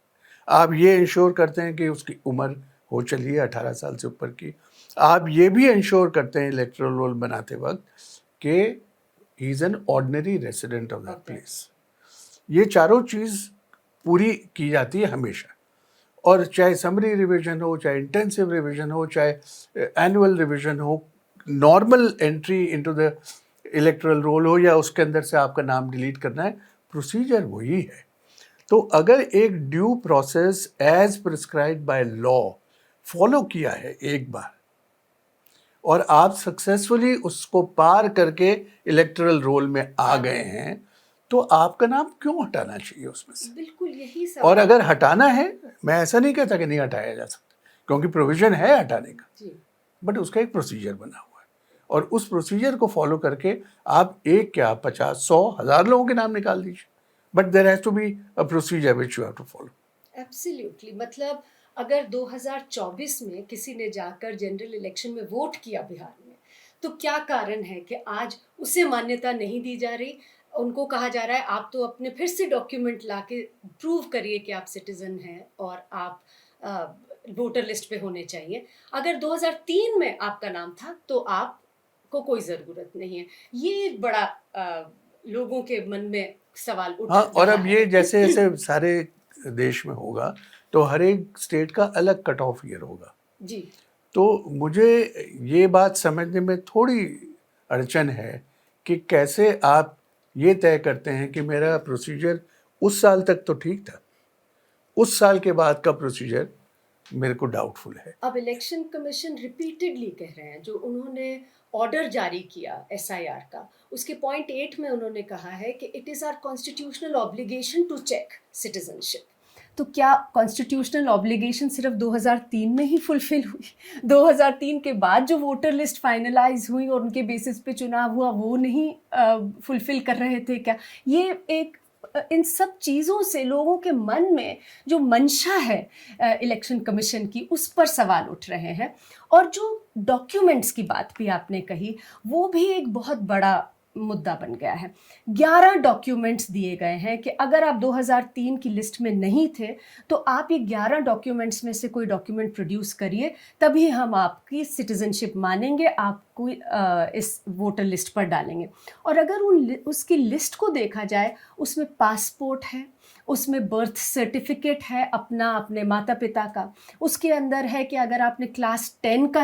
आप ये इंश्योर करते हैं कि उसकी उम्र हो चली है 18 साल से ऊपर की, आप ये भी इंश्योर करते हैं इलेक्टोरल रोल बनाते वक्त कि he is an ordinary resident of that place. ये चारों चीज़ पूरी की जाती है हमेशा, और चाहे समरी रिवीजन हो, चाहे इंटेंसिव रिवीजन हो, चाहे एनुअल रिवीजन हो, normal entry into the electoral roll हो, या उसके अंदर से आपका नाम डिलीट करना है, प्रोसीजर वही है। तो अगर एक due process as prescribed by law follow किया है एक बार, और आप सक्सेसफुली उसको पार करके इलेक्टोरल रोल में आ गए हैं, तो आपका नाम क्यों हटाना चाहिए उसमें से?
बिल्कुल यही सब।
और अगर हटाना है, मैं ऐसा नहीं कहता कि नहीं हटाया जा सकता, क्योंकि प्रोविजन है हटाने का, बट उसका एक प्रोसीजर बना हुआ है, और उस प्रोसीजर को फॉलो करके आप एक क्या 50, 100, 1000 लोगों के नाम निकाल दीजिए, but there has to be a procedure which you have to follow.
Absolutely. मतलब अगर 2024 में किसी ने जाकर जनरल इलेक्शन में वोट किया बिहार में, तो क्या कारण है कि आज उसे मान्यता नहीं दी जा रही? उनको कहा जा रहा है आप तो अपने फिर से डॉक्यूमेंट लाके प्रूव करिए कि आप सिटीजन हैं और आप वोटर लिस्ट पे होने चाहिए। अगर 2003 में आपका नाम था तो आपको कोई ज़रूरत नहीं है। ये एक बड़ा लोगों के मन में सवाल उठ
हाँ, और
रहा
अब
है।
ये जैसे जैसे सारे देश में होगा, तो हर एक स्टेट का अलग कट ऑफ ईयर होगा
जी।
तो मुझे ये बात समझने में थोड़ी अड़चन है कि कैसे आप ये तय करते हैं कि मेरा प्रोसीजर उस साल तक तो ठीक था, उस साल के बाद का प्रोसीजर मेरे को डाउटफुल है।
अब इलेक्शन कमीशन रिपीटेडली कह रहे हैं, जो उन्होंने ऑर्डर जारी किया एसआईआर का, उसके पॉइंट 8 में उन्होंने कहा है कि it is our constitutional obligation to check citizenship. तो क्या कॉन्स्टिट्यूशनल ऑब्लिगेशन सिर्फ 2003 में ही फुलफिल हुई? 2003 के बाद जो वोटर लिस्ट फाइनलाइज हुई और उनके बेसिस पे चुनाव हुआ, वो नहीं फुलफिल कर रहे थे क्या? ये एक इन सब चीज़ों से लोगों के मन में जो मंशा है इलेक्शन कमीशन की, उस पर सवाल उठ रहे हैं। और जो डॉक्यूमेंट्स की बात भी आपने कही, वो भी एक बहुत बड़ा मुद्दा बन गया है। 11 डॉक्यूमेंट्स दिए गए हैं कि अगर आप 2003 की लिस्ट में नहीं थे तो आप ये 11 डॉक्यूमेंट्स में से कोई डॉक्यूमेंट प्रोड्यूस करिए, तभी हम आपकी सिटीजनशिप मानेंगे, आपको इस वोटर लिस्ट पर डालेंगे। और अगर उसकी लिस्ट को देखा जाए, उसमें पासपोर्ट है, उसमें बर्थ सर्टिफिकेट है अपने माता पिता का, उसके अंदर है कि अगर आपने क्लास 10 का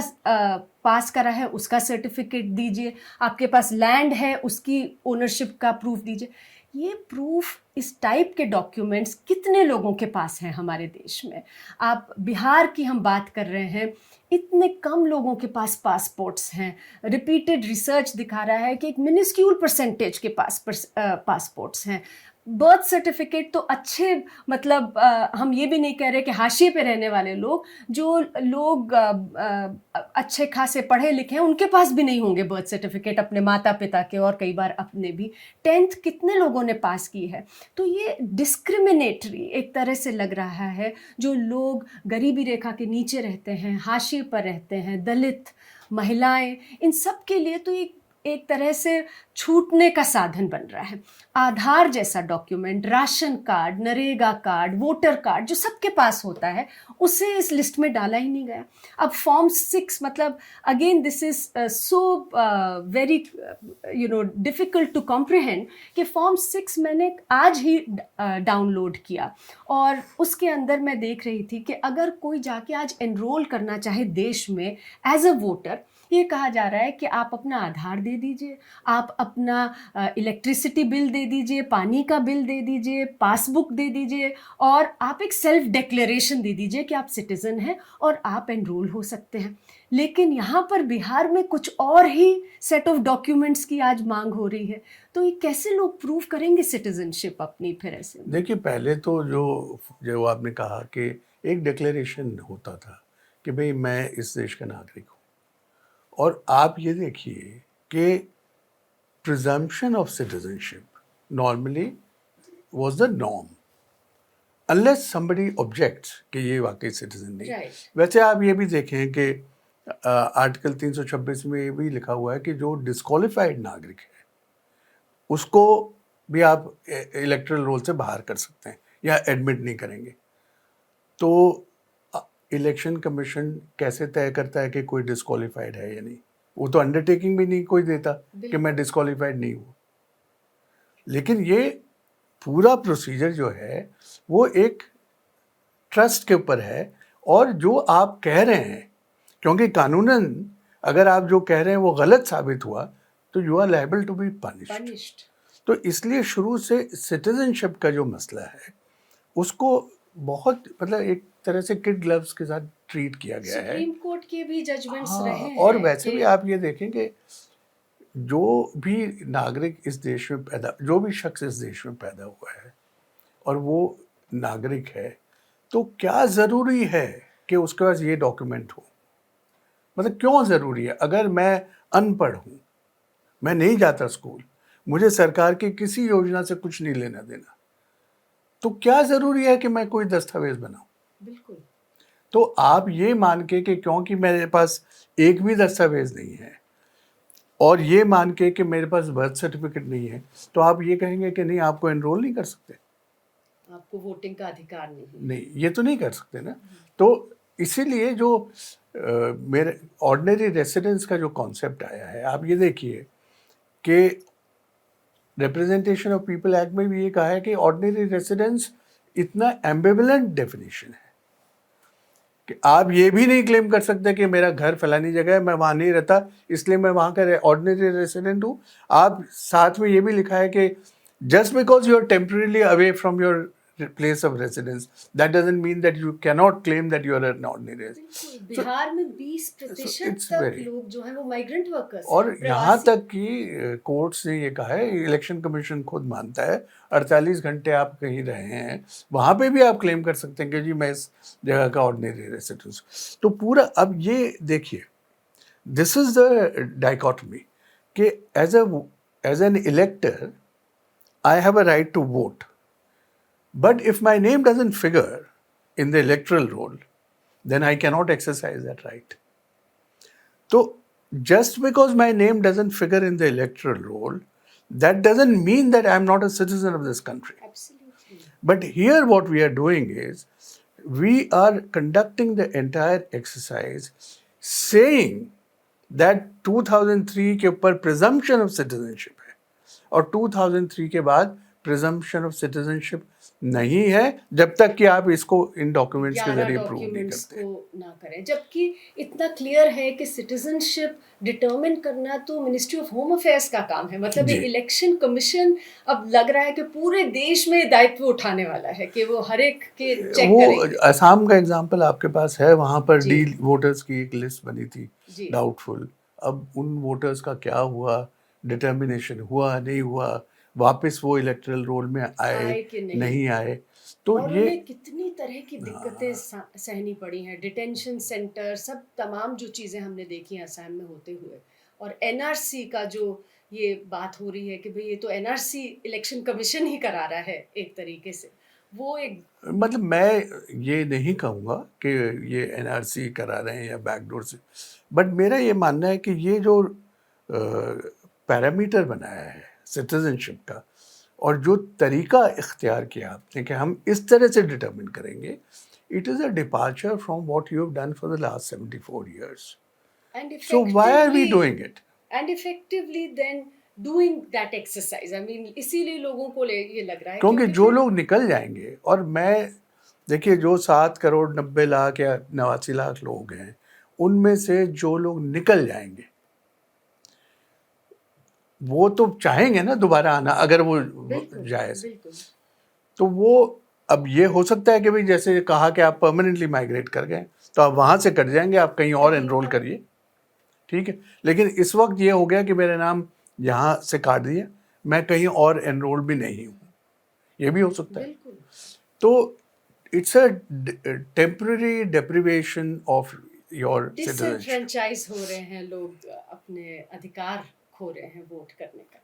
पास करा है उसका सर्टिफिकेट दीजिए, आपके पास लैंड है उसकी ओनरशिप का प्रूफ दीजिए। ये प्रूफ, इस टाइप के डॉक्यूमेंट्स कितने लोगों के पास हैं हमारे देश में? आप बिहार की हम बात कर रहे हैं, इतने कम लोगों के पास पासपोर्ट्स हैं। रिपीटेड रिसर्च दिखा रहा है कि एक मिनिस्क्यूल परसेंटेज के पास पासपोर्ट्स हैं। बर्थ सर्टिफिकेट तो अच्छे, मतलब हम ये भी नहीं कह रहे कि हाशिए पे रहने वाले लोग, जो लोग अच्छे खासे पढ़े लिखे हैं उनके पास भी नहीं होंगे बर्थ सर्टिफिकेट अपने माता पिता के, और कई बार अपने भी। 10th कितने लोगों ने पास की है? तो ये डिस्क्रिमिनेटरी एक तरह से लग रहा है। जो लोग गरीबी रेखा के नीचे रहते हैं, हाशिए पर रहते हैं, दलित, महिलाएं, इन सब के लिए तो एक तरह से छूटने का साधन बन रहा है। आधार जैसा document, ration card, NREGA card, voter card जो सबके पास होता है, उसे इस लिस्ट में डाला ही नहीं गया। अब फॉर्म 6, मतलब again this is so very difficult to comprehend कि फॉर्म 6 मैंने आज ही डाउनलोड किया, और उसके अंदर मैं देख रही थी कि अगर कोई जाके आज एनरोल करना चाहे देश में एज अ वोटर, ये कहा जा रहा है कि आप अपना आधार दे दीजिए, आप अपना इलेक्ट्रिसिटी बिल दे दीजिए, पानी का बिल दे दीजिए, पासबुक दे दीजिए, और आप एक सेल्फ डिक्लेरेशन दे दीजिए कि आप सिटीजन हैं और आप एनरोल हो सकते हैं। लेकिन यहाँ पर बिहार में कुछ और ही सेट ऑफ डॉक्यूमेंट्स की आज मांग हो रही है। तो ये कैसे लोग प्रूव करेंगे सिटीजनशिप अपनी फिर ऐसे में?
देखिए, पहले तो जो आपने कहा कि एक डिक्लेरेशन होता था कि भाई मैं इस देश का नागरिक हूँ, और आप ये देखिए कि presumption of citizenship normally was the norm unless somebody objects कि ये वाकई सिटीजन नहीं।
Right.
वैसे आप ये भी देखें कि आर्टिकल 326 में ये भी लिखा हुआ है कि जो डिस्क्वालिफाइड नागरिक है उसको भी आप इलेक्टरल रोल से बाहर कर सकते हैं या एडमिट नहीं करेंगे। तो इलेक्शन कमीशन कैसे तय करता है कि कोई डिस्क्वालिफाइड है या नहीं? वो तो अंडरटेकिंग भी नहीं कोई देता कि मैं डिस्क्वालिफाइड नहीं हूँ। लेकिन ये पूरा प्रोसीजर जो है वो एक ट्रस्ट के ऊपर है, और जो आप कह रहे हैं, क्योंकि कानूनन अगर आप जो कह रहे हैं वो गलत साबित हुआ तो you are liable to be punished. तो इसलिए शुरू से सिटीजनशिप का जो मसला है उसको बहुत, मतलब एक तरह से किड ग्लव्स के साथ ट्रीट किया गया है।
सुप्रीम कोर्ट के भी जजमेंट्स रहे हैं।
और वैसे भी आप ये देखें कि जो भी नागरिक इस देश में पैदा, जो भी शख्स इस देश में पैदा हुआ है और वो नागरिक है, तो क्या ज़रूरी है कि उसके पास ये डॉक्यूमेंट हो? मतलब क्यों ज़रूरी है? अगर मैं अनपढ़ हूँ, मैं नहीं जाता स्कूल, मुझे सरकार की किसी योजना से कुछ नहीं लेना देना, तो क्या ज़रूरी है कि मैं कोई दस्तावेज बनाऊं?
बिल्कुल।
तो आप ये मान के कि क्योंकि मेरे पास एक भी दस्तावेज नहीं है और ये मान के कि मेरे पास बर्थ सर्टिफिकेट नहीं है, तो आप ये कहेंगे कि नहीं, आपको एनरोल नहीं कर सकते,
आपको वोटिंग का अधिकार
नहीं, ये तो नहीं कर सकते ना। तो इसीलिए जो मेरे ऑर्डिनरी रेसिडेंस का जो कॉन्सेप्ट आया है, आप ये देखिए कि रिप्रेजेंटेशन ऑफ पीपल एक्ट में भी ये कहा है कि ऑर्डिनरी रेसिडेंस इतना एम्बिवलेंट डेफिनेशन है कि आप ये भी नहीं क्लेम कर सकते कि मेरा घर फलानी जगह है, मैं वहाँ नहीं रहता इसलिए मैं वहाँ का ऑर्डिनरी रेसिडेंट हूँ। आप साथ में ये भी लिखा है कि just because you are temporarily away from your place of residence, that doesn't mean that you cannot claim that you are an ordinary resident.
Bihar में 20% तक लोग जो है वो माइग्रेंट वर्कर्स,
और यहाँ तक कि कोर्ट्स ने ये कहा है, इलेक्शन कमीशन खुद मानता है, 48 घंटे आप कहीं रहे हैं वहाँ पे भी आप क्लेम कर सकते हैं कि जी मैं इस जगह का ऑर्डिनरी रेसिडेंट। तो पूरा अब ये देखिए, दिस इज द डाइकोटमी कि as an elector I have a right to vote, but if my name doesn't figure in the electoral roll, then I cannot exercise that right. So just because my name doesn't figure in the electoral roll, that doesn't mean that I'm not a citizen of this country.
Absolutely.
But here what we are doing is we are conducting the entire exercise saying that 2003 के ऊपर presumption of citizenship है और 2003 के बाद presumption of citizenship नहीं है जब तक कि आप इसको इन डॉक्यूमेंट्स के जरिए प्रूव नहीं करते
को ना करें। जबकि इतना क्लियर है कि सिटीजनशिप डिटरमिन करना तो मिनिस्ट्री ऑफ होम अफेयर्स का काम है। मतलब ये इलेक्शन कमीशन अब लग रहा है कि पूरे देश में दायित्व उठाने वाला है कि वो हर एक के चेक करेंगे।
वो असम का एग्जांपल आपके पास है, वहाँ पर डी वोटर्स की एक लिस्ट बनी थी डाउटफुल। अब उन वोटर्स का क्या हुआ, डिटर्मिनेशन हुआ नहीं हुआ, वापस वो इलेक्टरल रोल में आए
कि
नहीं आए। तो
और
ये
उन्हें कितनी तरह की दिक्कतें सहनी पड़ी हैं, डिटेंशन सेंटर, सब तमाम जो चीज़ें हमने देखी हैं असम में होते हुए। और एनआरसी का जो ये बात हो रही है कि भाई ये तो एनआरसी इलेक्शन कमीशन ही करा रहा है एक तरीके से, वो एक
मतलब मैं ये नहीं कहूँगा कि ये एनआरसी करा रहे हैं या बैकडोर से, बट मेरा ये मानना है कि ये जो पैरामीटर बनाया है सिटीजनशिप का और जो तरीका इख्तियार किया आपने कि हम इस तरह से डिटरमिन करेंगे, it is a departure from what you have done for the last 74 years.
and
So why are we
effectively
doing it?
and effectively then doing that exercise. I mean इसीलिए लोगों को ये लग रहा है
क्योंकि
क्योंकि
जो
फिर
लोग निकल जाएंगे, और मैं देखिए जो 7 करोड़ 90 लाख या 89 लाख लोग हैं, उनमें से जो लोग निकल जाएंगे वो तो चाहेंगे ना दोबारा आना, अगर वो
बिल्कुल
जाए से।
बिल्कुल
तो वो अब ये हो सकता है कि भाई जैसे कहा कि आप परमानेंटली माइग्रेट कर गए तो आप वहाँ से कट जाएंगे, आप कहीं और एनरोल करिए, ठीक है। लेकिन इस वक्त ये हो गया कि मेरा नाम यहाँ से काट दिया, मैं कहीं और एनरोल भी नहीं हूँ, ये भी हो सकता है।
बिल्कुल
तो it's a temporary deprivation of your citizenship.
डिसएनफ्रेंचाइज हो रहे हैं लोग, अपने अधिकार खो रहे हैं वोट करने का।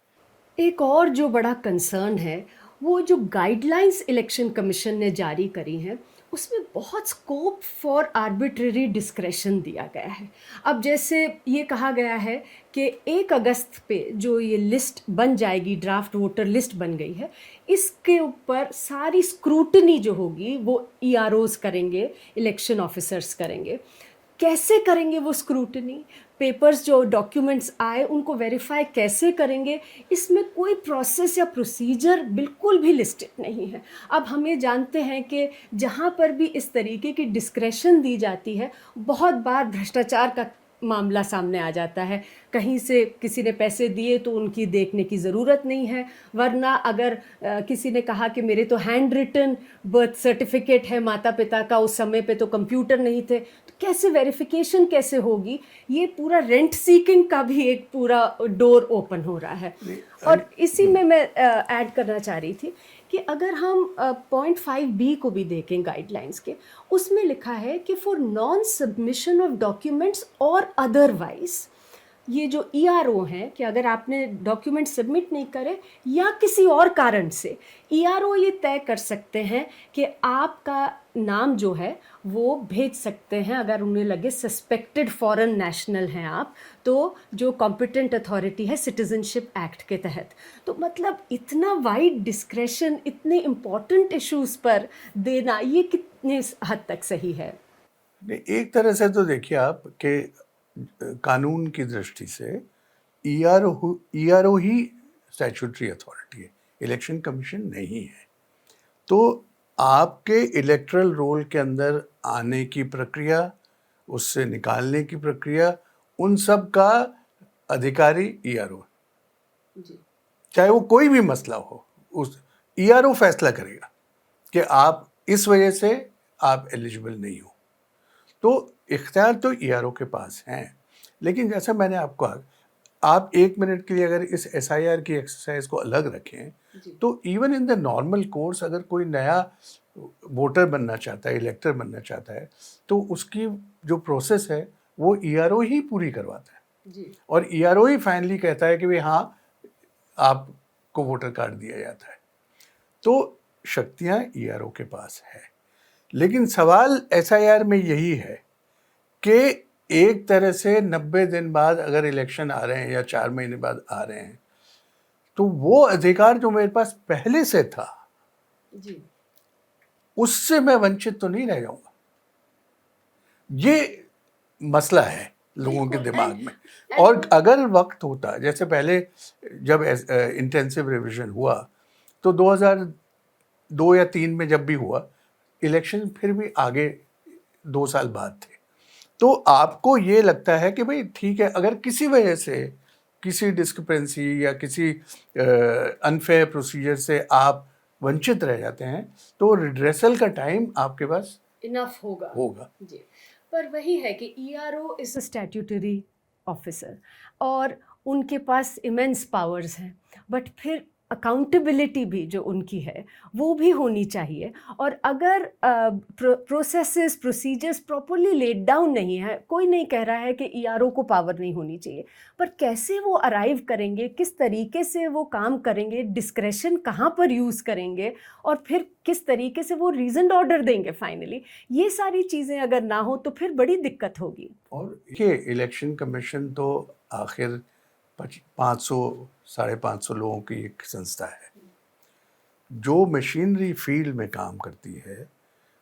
एक और जो बड़ा कंसर्न है, वो जो गाइडलाइंस इलेक्शन कमीशन ने जारी करी हैं, उसमें बहुत स्कोप फॉर आर्बिट्रेरी डिस्क्रेशन दिया गया है। अब जैसे ये कहा गया है कि 1 अगस्त पे जो ये लिस्ट बन जाएगी, ड्राफ्ट वोटर लिस्ट बन गई है, इसके ऊपर सारी स्क्रूटनी जो होगी वो ईआरओज करेंगे, इलेक्शन ऑफिसर्स करेंगे। कैसे करेंगे वो स्क्रूटनी, पेपर्स जो डॉक्यूमेंट्स आए उनको वेरीफाई कैसे करेंगे, इसमें कोई प्रोसेस या प्रोसीजर बिल्कुल भी लिस्टेड नहीं है। अब हम ये जानते हैं कि जहाँ पर भी इस तरीके की डिस्क्रेशन दी जाती है, बहुत बार भ्रष्टाचार का मामला सामने आ जाता है। कहीं से किसी ने पैसे दिए तो उनकी देखने की ज़रूरत नहीं है, वरना अगर किसी ने कहा कि मेरे तो हैंड रिटन बर्थ सर्टिफिकेट है माता पिता का, उस समय पे तो कंप्यूटर नहीं थे, तो कैसे वेरिफिकेशन कैसे होगी। ये पूरा रेंट सीकिंग का भी एक पूरा डोर ओपन हो रहा है। और इसी में मैं ऐड करना चाह रही थी कि अगर हम पॉइंट 5B को भी देखें गाइडलाइंस के, उसमें लिखा है कि for non submission of documents और अदरवाइज, ये जो ईआरओ हैं कि अगर आपने डॉक्यूमेंट सबमिट नहीं करे या किसी और कारण से, ईआरओ ये तय कर सकते हैं कि आपका नाम जो है वो भेज सकते हैं अगर उन्हें लगे सस्पेक्टेड फॉरेन नेशनल हैं आप, तो जो कॉम्पिटेंट अथॉरिटी है सिटीजनशिप एक्ट के तहत। तो मतलब इतना वाइड डिस्क्रेशन इतने इम्पॉर्टेंट इश्यूज़ पर देना, ये कितने हद तक सही है?
एक तरह से तो देखिए आप कि कानून की दृष्टि से ईआरओ ही स्टैट्यूटरी अथॉरिटी है, इलेक्शन कमीशन नहीं है। तो आपके इलेक्टरल रोल के अंदर आने की प्रक्रिया, उससे निकालने की प्रक्रिया, उन सब का अधिकारी ईआरओ, चाहे वो कोई भी मसला हो, उस ईआरओ फैसला करेगा कि आप इस वजह से आप एलिजिबल नहीं हो। तो इख्तियार तो ईआरओ के पास हैं। लेकिन जैसा मैंने आपको कहा, आप 1 मिनट के लिए अगर इस एसआईआर की एक्सरसाइज को अलग रखें, तो even in the normal course अगर कोई नया वोटर बनना चाहता है, इलेक्टर बनना चाहता है, तो उसकी जो प्रोसेस है वो ईआरओ ही पूरी करवाता है
जी।
और ईआरओ ही फाइनली कहता है कि भाई हाँ, आपको वोटर कार्ड दिया जाता है। तो शक्तियाँ ईआरओ के पास है। लेकिन सवाल एसआईआर में यही है कि एक तरह से 90 दिन बाद अगर इलेक्शन आ रहे हैं या 4 महीने बाद आ रहे हैं, तो वो अधिकार जो मेरे पास पहले से था
जी।
उससे मैं वंचित तो नहीं रह जाऊंगा। ये मसला है लोगों के दिमाग में। और अगर वक्त होता, जैसे पहले जब इंटेंसिव रिवीजन हुआ तो 2002 या 3 में जब भी हुआ, इलेक्शन फिर भी आगे 2 साल बाद थे। तो आपको ये लगता है कि भाई ठीक है, अगर किसी वजह से किसी डिस्क्रिपेंसी या किसी अनफेयर प्रोसीजर से आप वंचित रह जाते हैं, तो रिड्रेसल का टाइम आपके पास
इनफ होगा जी। पर वही है कि ERO is a statutory officer और उनके पास इमेंस पावर्स हैं, बट फिर अकाउंटेबिलिटी भी जो उनकी है वो भी होनी चाहिए। और अगर processes procedures properly laid down नहीं है, कोई नहीं कह रहा है कि ईआरओ को पावर नहीं होनी चाहिए, पर कैसे वो अराइव करेंगे, किस तरीके से वो काम करेंगे, डिस्क्रेशन कहाँ पर यूज़ करेंगे, और फिर किस तरीके से वो रीजन ऑर्डर देंगे फाइनली, ये सारी चीज़ें अगर ना हो तो फिर बड़ी दिक्कत होगी।
और ये इलेक्शन कमीशन तो आखिर 500 550 लोगों की एक संस्था है। जो मशीनरी फील्ड में काम करती है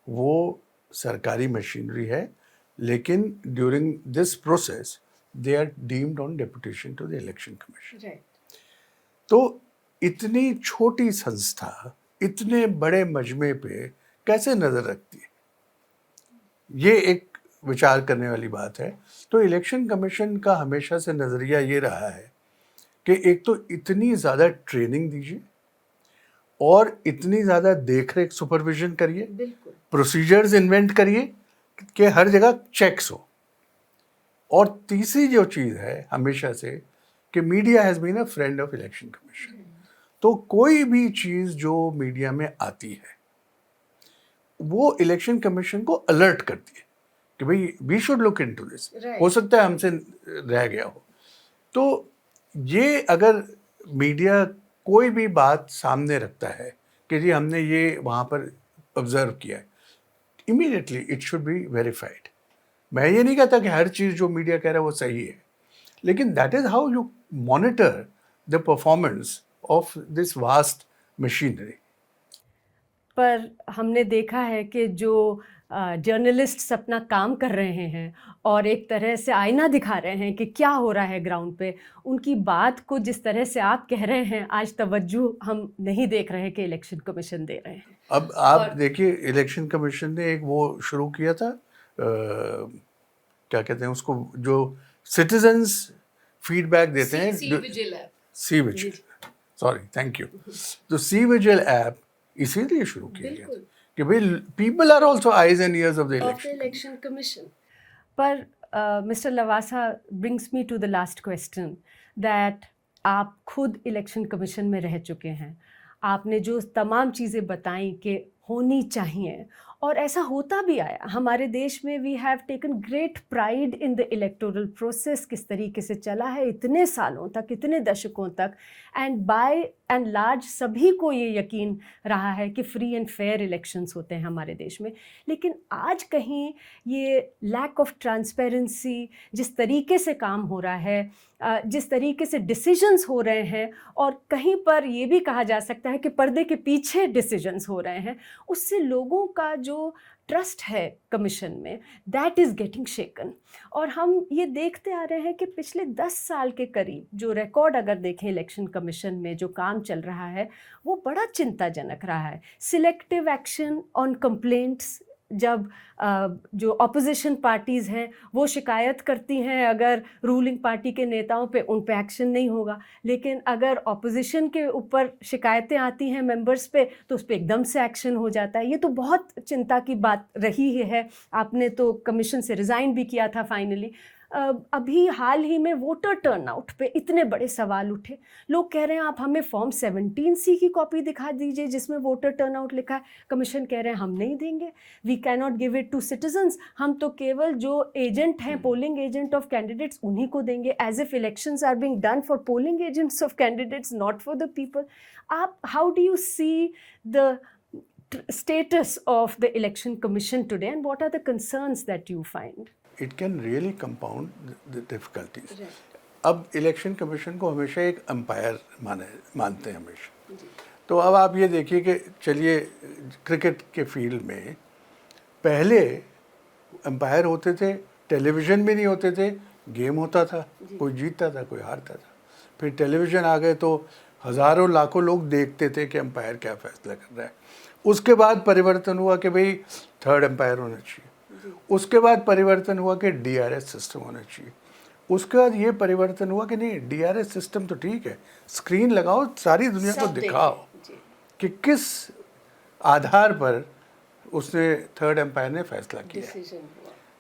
वो सरकारी मशीनरी है, लेकिन during this process they are deemed on deputation to the election commission. तो इतनी छोटी संस्था इतने बड़े मजमे पे कैसे नज़र रखती है, ये एक विचार करने वाली बात है। तो इलेक्शन कमीशन का हमेशा से नज़रिया ये रहा है कि एक तो इतनी ज़्यादा ट्रेनिंग दीजिए और इतनी ज़्यादा देख रेख सुपरविजन करिए, प्रोसीजर्स इन्वेंट करिए कि हर जगह चेक्स हो। और तीसरी जो चीज़ है हमेशा से कि media has been a friend of election commission. तो कोई भी चीज़ जो मीडिया में आती है वो इलेक्शन कमीशन को अलर्ट करती है कि भाई we should look into this, हो सकता है हमसे रह गया हो। तो ये अगर मीडिया कोई भी बात सामने रखता है कि जी हमने ये वहाँ पर ऑब्जर्व किया है, immediately it should be verified. मैं ये नहीं कहता कि हर चीज़ जो मीडिया कह रहा है वो सही है, लेकिन that is how you monitor the performance of this vast machinery.
पर हमने देखा है कि जो जर्नलिस्ट्स अपना काम कर रहे हैं और एक तरह से आईना दिखा रहे हैं कि क्या हो रहा है ग्राउंड पे, उनकी बात को जिस तरह से आप कह रहे हैं आज तवज्जो हम नहीं देख रहे कि इलेक्शन कमीशन दे रहे हैं।
अब आप देखिए इलेक्शन कमीशन ने एक वो शुरू किया था, क्या कहते हैं उसको, जो सिटीजन्स फीडबैक देते हैं, C vigil, sorry thank you. तो सी विजिल ऐप इसीलिए शुरू किया गया था कि भाई people are also eyes and ears of the
election commission. पर mister Lavasa brings me to the last question that आप खुद इलेक्शन कमीशन में रह चुके हैं, आपने जो तमाम चीज़ें बताई कि होनी चाहिए और ऐसा होता भी आया हमारे देश में, we have taken great pride in the electoral process, किस तरीके से चला है इतने सालों तक, इतने दशकों तक, एंड बाय एंड लार्ज सभी को ये यकीन रहा है कि फ्री एंड फेयर इलेक्शंस होते हैं हमारे देश में। लेकिन आज कहीं ये लैक ऑफ ट्रांसपेरेंसी, जिस तरीके से काम हो रहा है, जिस तरीके से डिसीजंस हो रहे हैं, और कहीं पर ये भी कहा जा सकता है कि पर्दे के पीछे डिसीजंस हो रहे हैं, उससे लोगों का जो ट्रस्ट है कमीशन में, दैट इज़ गेटिंग शेकन। और हम ये देखते आ रहे हैं कि पिछले 10 साल के करीब जो रिकॉर्ड अगर देखें इलेक्शन कमीशन में जो काम चल रहा है वो बड़ा चिंताजनक रहा है। सिलेक्टिव एक्शन ऑन कंप्लेंट्स, जब जो अपोजिशन पार्टीज़ हैं वो शिकायत करती हैं अगर रूलिंग पार्टी के नेताओं पे, उन पे एक्शन नहीं होगा, लेकिन अगर अपोजिशन के ऊपर शिकायतें आती हैं मेंबर्स पे तो उस पे एकदम से एक्शन हो जाता है। ये तो बहुत चिंता की बात रही है। आपने तो कमीशन से रिज़ाइन भी किया था फाइनली। अभी हाल ही में वोटर टर्नआउट पे इतने बड़े सवाल उठे, लोग कह रहे हैं आप हमें फॉर्म 17C की कॉपी दिखा दीजिए जिसमें वोटर टर्नआउट लिखा है। कमीशन कह रहे हैं हम नहीं देंगे, we can not give it to citizens, हम तो केवल जो एजेंट हैं, पोलिंग एजेंट ऑफ कैंडिडेट्स, उन्हीं को देंगे, as if elections are being done for polling agents of candidates, not for the people. आप how do you see the status of the election commission today and what are the concerns that you find?
It can really compound the difficulties. अब election commission को हमेशा एक umpire मानते हैं हमेशा। तो अब आप ये देखिए कि चलिए क्रिकेट के फील्ड में पहले अंपायर होते थे, टेलीविज़न भी नहीं होते थे, गेम होता था, कोई जीतता था कोई हारता था। फिर टेलीविज़न आ गए तो हज़ारों लाखों लोग देखते थे कि अंपायर क्या फ़ैसला कर रहा है। उसके बाद परिवर्तन हुआ कि भाई थर्ड अंपायर होना चाहिए। उसके बाद परिवर्तन हुआ कि डीआरएस सिस्टम होना चाहिए। उसके बाद ये परिवर्तन हुआ कि नहीं, डीआरएस सिस्टम तो ठीक है, स्क्रीन लगाओ, सारी दुनिया को दिखाओ कि किस आधार पर उसने थर्ड अंपायर ने फैसला किया।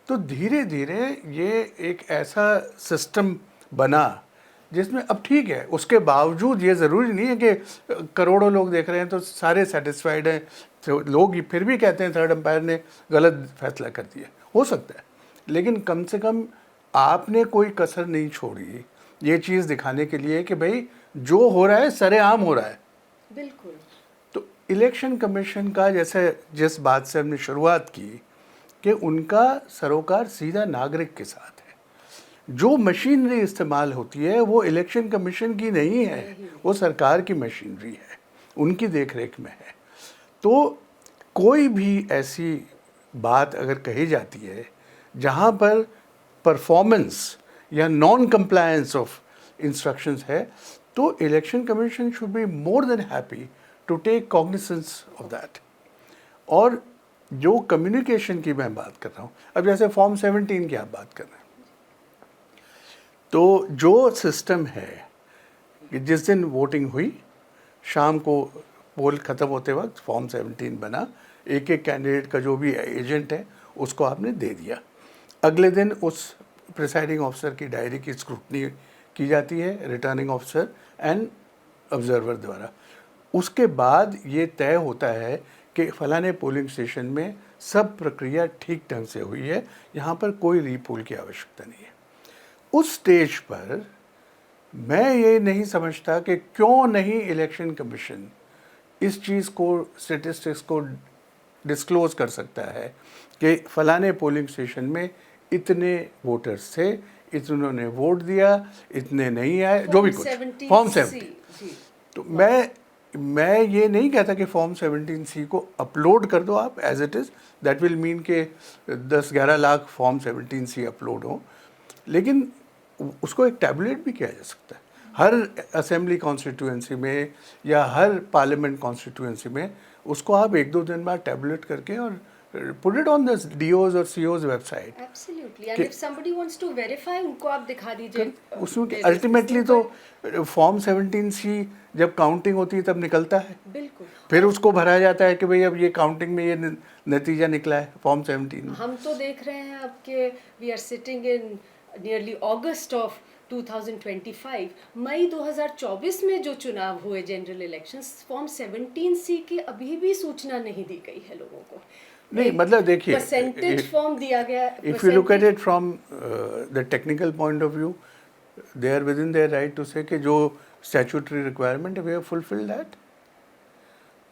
तो धीरे धीरे ये एक ऐसा सिस्टम बना जिसमें अब ठीक है, उसके बावजूद ये ज़रूरी नहीं है कि करोड़ों लोग देख रहे हैं तो सारे सेटिस्फाइड हैं, तो लोग फिर भी कहते हैं थर्ड अंपायर ने गलत फैसला कर दिया, हो सकता है, लेकिन कम से कम आपने कोई कसर नहीं छोड़ी ये चीज़ दिखाने के लिए कि भाई जो हो रहा है सरेआम हो रहा है।
बिल्कुल।
तो इलेक्शन कमीशन का जैसे जिस बात से हमने शुरुआत की कि उनका सरोकार सीधा नागरिक के साथ है, जो मशीनरी इस्तेमाल होती है वो इलेक्शन कमीशन की नहीं है, वो सरकार की मशीनरी है, उनकी देखरेख में है। तो कोई भी ऐसी बात अगर कही जाती है जहाँ पर परफॉर्मेंस या नॉन कंप्लायंस ऑफ इंस्ट्रक्शंस है, तो election commission should be more than happy to take cognisance of that. और जो कम्युनिकेशन की मैं बात कर रहा हूँ, अब जैसे फॉर्म 17 की आप बात कर रहे हैं, तो जो सिस्टम है कि जिस दिन वोटिंग हुई शाम को पोल ख़त्म होते वक्त फॉर्म 17 बना, एक एक कैंडिडेट का जो भी एजेंट है उसको आपने दे दिया। अगले दिन उस प्रिसाइडिंग ऑफिसर की डायरी की स्क्रूटनी की जाती है रिटर्निंग ऑफिसर एंड ऑब्जर्वर द्वारा। उसके बाद ये तय होता है कि फलाने पोलिंग स्टेशन में सब प्रक्रिया ठीक ढंग से हुई है, यहाँ पर कोई रीपोल की आवश्यकता नहीं है। उस स्टेज पर मैं ये नहीं समझता कि क्यों नहीं इलेक्शन कमीशन इस चीज़ को स्टेटिस्टिक्स को डिस्क्लोज कर सकता है कि फलाने पोलिंग स्टेशन में इतने वोटर्स थे, इतनों ने वोट दिया, इतने नहीं आए, जो भी कुछ फॉर्म 17। तो मैं ये नहीं कहता कि फॉर्म 17C को अपलोड कर दो आप as it is, that will mean के 10-11 लाख फॉर्म 17C अपलोड हो, लेकिन उसको एक टैबुलेट भी किया जा सकता है हर असेंबली कॉन्स्टिट्यूएंसी में या हर पार्लियामेंट कॉन्स्टिट्यूएंसी में। उसको आप 1-2 दिन बाद टैबुलेट करके और put it on the DO's और CO's website।
Absolutely, and if somebody wants to verify, उनको आप दिखा दीजिए।
उसमें अल्टीमेटली तो फॉर्म 17C जब काउंटिंग होती है तब निकलता है,
बिल्कुल,
फिर उसको भरा जाता है कि भाई अब ये काउंटिंग में ये नतीजा निकला है फॉर्म 17 में।
हम तो देख रहे हैं आपके we are sitting in nearly August of 2025, मई 2024 में जो चुनाव हुए जनरल इलेक्शंस, फॉर्म 17C की अभी भी सूचना नहीं दी गई है लोगों को।
नहीं मतलब देखिए,
परसेंटेज फॉर्म दिया गया।
If you look at it from the technical point of view, they are within their right to say कि जो स्टैट्यूटरी रिक्वायरमेंट है we have fulfil that,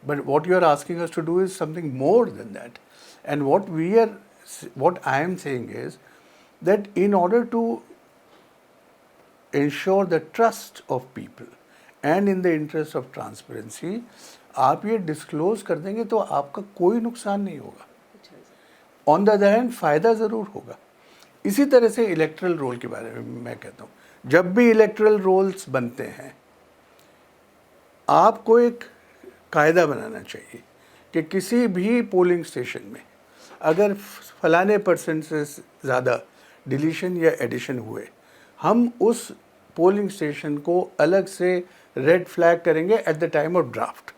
but what you are asking us to do is something more than that. And what I am saying is that in order to ensure the trust of people and in the interest of transparency, आप ये disclose कर देंगे तो आपका कोई नुकसान नहीं होगा, ऑन द अदर हैंड फ़ायदा ज़रूर होगा। इसी तरह से इलेक्ट्रल रोल के बारे में मैं कहता हूँ, जब भी इलेक्ट्रल रोल्स बनते हैं आपको एक कायदा बनाना चाहिए कि किसी भी पोलिंग स्टेशन में अगर फलाने परसेंट से ज़्यादा डिलीशन या एडिशन हुए, हम उस पोलिंग स्टेशन को अलग से रेड फ्लैग करेंगे at the time of draft.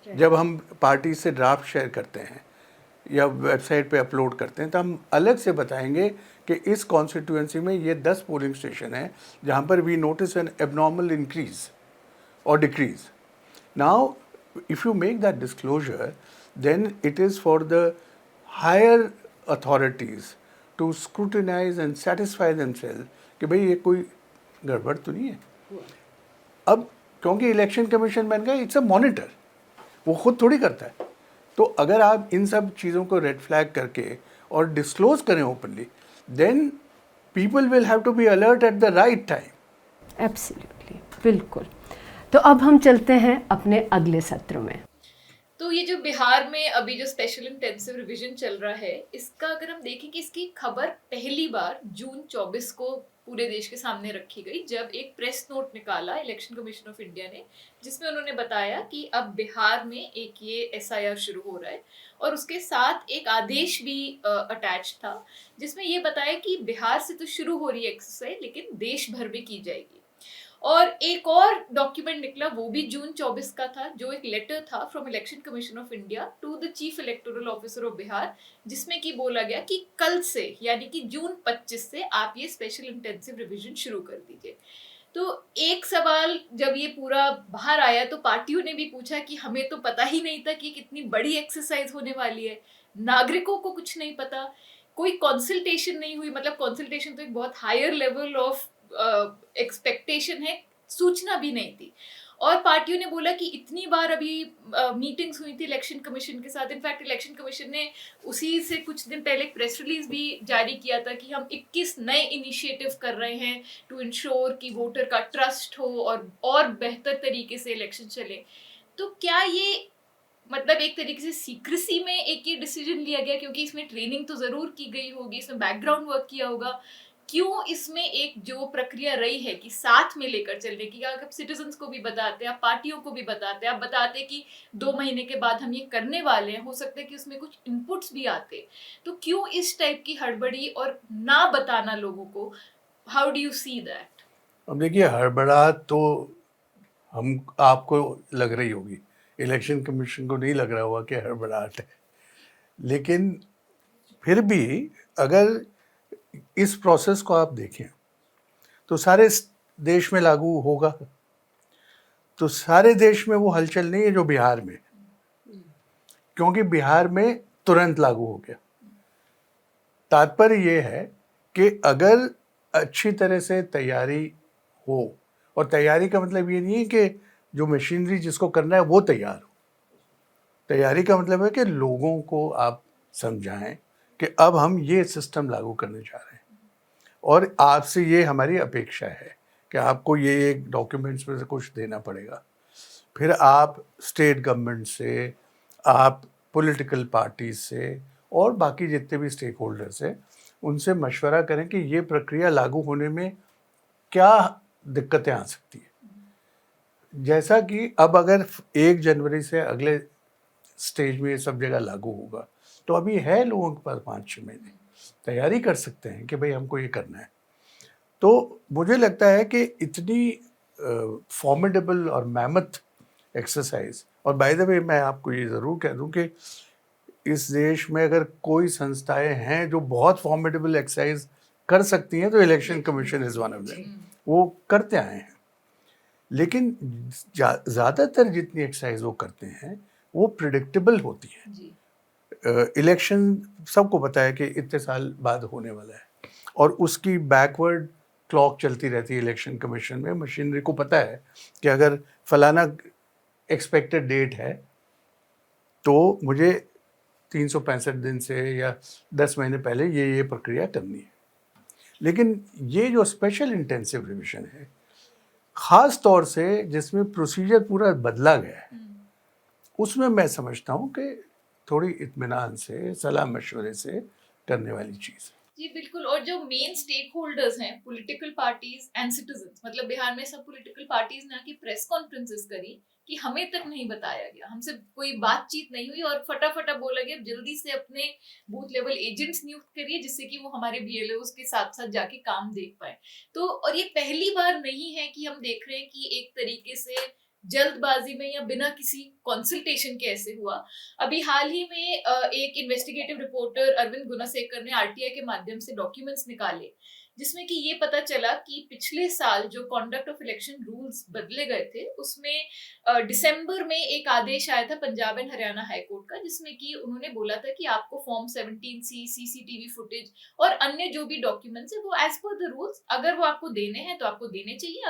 जब हम पार्टी से ड्राफ्ट शेयर करते हैं या वेबसाइट पे अपलोड करते हैं तो हम अलग से बताएंगे कि इस कॉन्स्टिट्यूएंसी में ये 10 पोलिंग स्टेशन हैं जहाँ पर we notice an abnormal increase और decrease. Now if you make that disclosure then it is for the higher authorities to scrutinise and satisfy themselves कि भाई ये कोई गड़बड़ तो नहीं है। अब क्योंकि इलेक्शन कमीशन बन गया, इट्स अ मॉनिटर, वो खुद थोड़ी करता है। तो अगर आप इन सब चीज़ों को रेड फ्लैग करके और डिस्क्लोज करें openly, then people will have to be alert at the right time.
Absolutely, बिल्कुल। तो अब हम चलते हैं अपने अगले सत्र में।
तो ये जो बिहार में अभी जो स्पेशल इंटेंसिव रिवीजन चल रहा है, इसका अगर हम देखें कि इसकी खबर पहली बार जून 24 को पूरे देश के सामने रखी गई, जब एक प्रेस नोट निकाला इलेक्शन कमीशन ऑफ इंडिया ने, जिसमें उन्होंने बताया कि अब बिहार में एक ये SIR शुरू हो रहा है और उसके साथ एक आदेश भी अटैच था जिसमें ये बताया कि बिहार से तो शुरू हो रही है एक्सरसाइज लेकिन देश भर में की जाएगी। और एक और डॉक्यूमेंट निकला, वो भी जून 24 का था, जो एक लेटर था from election commission of India to the chief electoral officer of Bihar, जिसमें कि बोला गया कि कल से यानी कि जून 25 से आप ये स्पेशल इंटेंसिव रिवीजन शुरू कर दीजिए। तो एक सवाल जब ये पूरा बाहर आया तो पार्टियों ने भी पूछा कि हमें तो पता ही नहीं था कि कितनी बड़ी एक्सरसाइज होने वाली है, नागरिकों को कुछ नहीं पता, कोई कंसल्टेशन नहीं हुई, मतलब कंसल्टेशन तो एक बहुत हायर लेवल ऑफ एक्सपेक्टेशन है, सूचना भी नहीं थी। और पार्टियों ने बोला कि इतनी बार अभी मीटिंग्स हुई थी इलेक्शन कमीशन के साथ, इनफैक्ट इलेक्शन कमीशन ने उसी से कुछ दिन पहले एक प्रेस रिलीज भी जारी किया था कि हम 21 नए इनिशिएटिव कर रहे हैं टू इंश्योर कि वोटर का ट्रस्ट हो और बेहतर तरीके से इलेक्शन चले। तो क्या ये मतलब एक तरीके से सीक्रेसी में एक ये डिसीजन लिया गया, क्योंकि इसमें ट्रेनिंग तो जरूर की गई होगी, इसमें बैकग्राउंड वर्क किया होगा, क्यों इसमें एक जो प्रक्रिया रही है कि साथ में लेकर चलने की, आप सिटीजन्स को भी बताते, आप पार्टियों को भी बताते, आप बताते कि 2 महीने के बाद हम ये करने वाले हैं, हो सकता है कि उसमें कुछ इनपुट्स भी आते, तो क्यों इस टाइप की हड़बड़ी और ना बताना लोगों को? How do you see that?
अब देखिए, हड़बड़ाहट तो हम आपको लग रही होगी, इलेक्शन कमीशन को नहीं लग रहा होगा कि हड़बड़ाहट है, लेकिन फिर भी अगर इस प्रोसेस को आप देखें तो सारे देश में लागू होगा, तो सारे देश में वो हलचल नहीं है जो बिहार में, क्योंकि बिहार में तुरंत लागू हो गया। तात्पर्य ये है कि अगर अच्छी तरह से तैयारी हो, और तैयारी का मतलब ये नहीं है कि जो मशीनरी जिसको करना है वो तैयार हो, तैयारी का मतलब है कि लोगों को आप समझाएं कि अब हम ये सिस्टम लागू करने जा रहे हैं और आपसे ये हमारी अपेक्षा है कि आपको ये डॉक्यूमेंट्स में से कुछ देना पड़ेगा। फिर आप स्टेट गवर्नमेंट से, आप पॉलिटिकल पार्टीज से और बाकी जितने भी स्टेक होल्डर्स हैं उनसे मशवरा करें कि ये प्रक्रिया लागू होने में क्या दिक्कतें आ सकती हैं। जैसा कि अब अगर 1 जनवरी से अगले स्टेज में ये सब जगह लागू होगा, तो अभी है लोगों के पास 5-6 महीने, तैयारी कर सकते हैं कि भाई हमको ये करना है। तो मुझे लगता है कि इतनी फॉर्मिडेबल और मैमथ एक्सरसाइज, और बाय द वे मैं आपको ये ज़रूर कह दूं कि इस देश में अगर कोई संस्थाएं हैं जो बहुत फॉर्मिडेबल एक्सरसाइज कर सकती हैं तो election commission is one of them, वो करते आए हैं। लेकिन ज़्यादातर जितनी एक्सरसाइज वो करते हैं वो प्रिडिक्टेबल होती है। इलेक्शन सबको पता है कि इतने साल बाद होने वाला है और उसकी बैकवर्ड क्लॉक चलती रहती है इलेक्शन कमीशन में। मशीनरी को पता है कि अगर फलाना एक्सपेक्टेड डेट है तो मुझे 365 दिन से या 10 महीने पहले ये प्रक्रिया करनी है। लेकिन ये जो स्पेशल इंटेंसिव रिवीजन है, ख़ास तौर से जिसमें प्रोसीजर पूरा बदला गया है, उसमें मैं समझता हूँ कि थोड़ी इत्मीनान से, सलाह मशवरे से करने वाली चीज़ है।
जी बिल्कुल। और जो मेन स्टेक होल्डर्स हैं, पॉलिटिकल पार्टीज एंड सिटीजन्स, मतलब बिहार में सब पॉलिटिकल पार्टीज ने आके प्रेस कॉन्फ्रेंसेस करी कि हमें तक नहीं बताया गया, हमसे कोई बातचीत नहीं हुई और फटाफटा बोला गया जल्दी से अपने बूथ लेवल एजेंट्स नियुक्त करिए जिससे कि वो हमारे बीएलओस के साथ साथ जाके काम देख पाए। तो और ये पहली बार नहीं है कि हम देख रहे हैं कि एक तरीके से जल्दबाजी में या बिना किसी कंसल्टेशन के ऐसे हुआ। अभी हाल ही में एक इन्वेस्टिगेटिव रिपोर्टर अरविंद गुनासेकर ने आरटीआई के माध्यम से डॉक्यूमेंट्स निकाले जिसमें कि ये पता चला कि पिछले साल जो कॉन्डक्ट ऑफ इलेक्शन रूल्स बदले गए थे उसमें दिसंबर में एक आदेश आया था Punjab and Haryana high court का, जिसमें कि उन्होंने बोला था कि आपको फॉर्म 17C, सीसीटीवी फुटेज और अन्य जो भी डॉक्यूमेंट्स है वो एज पर द रूल्स अगर वो आपको देने हैं तो आपको देने चाहिए,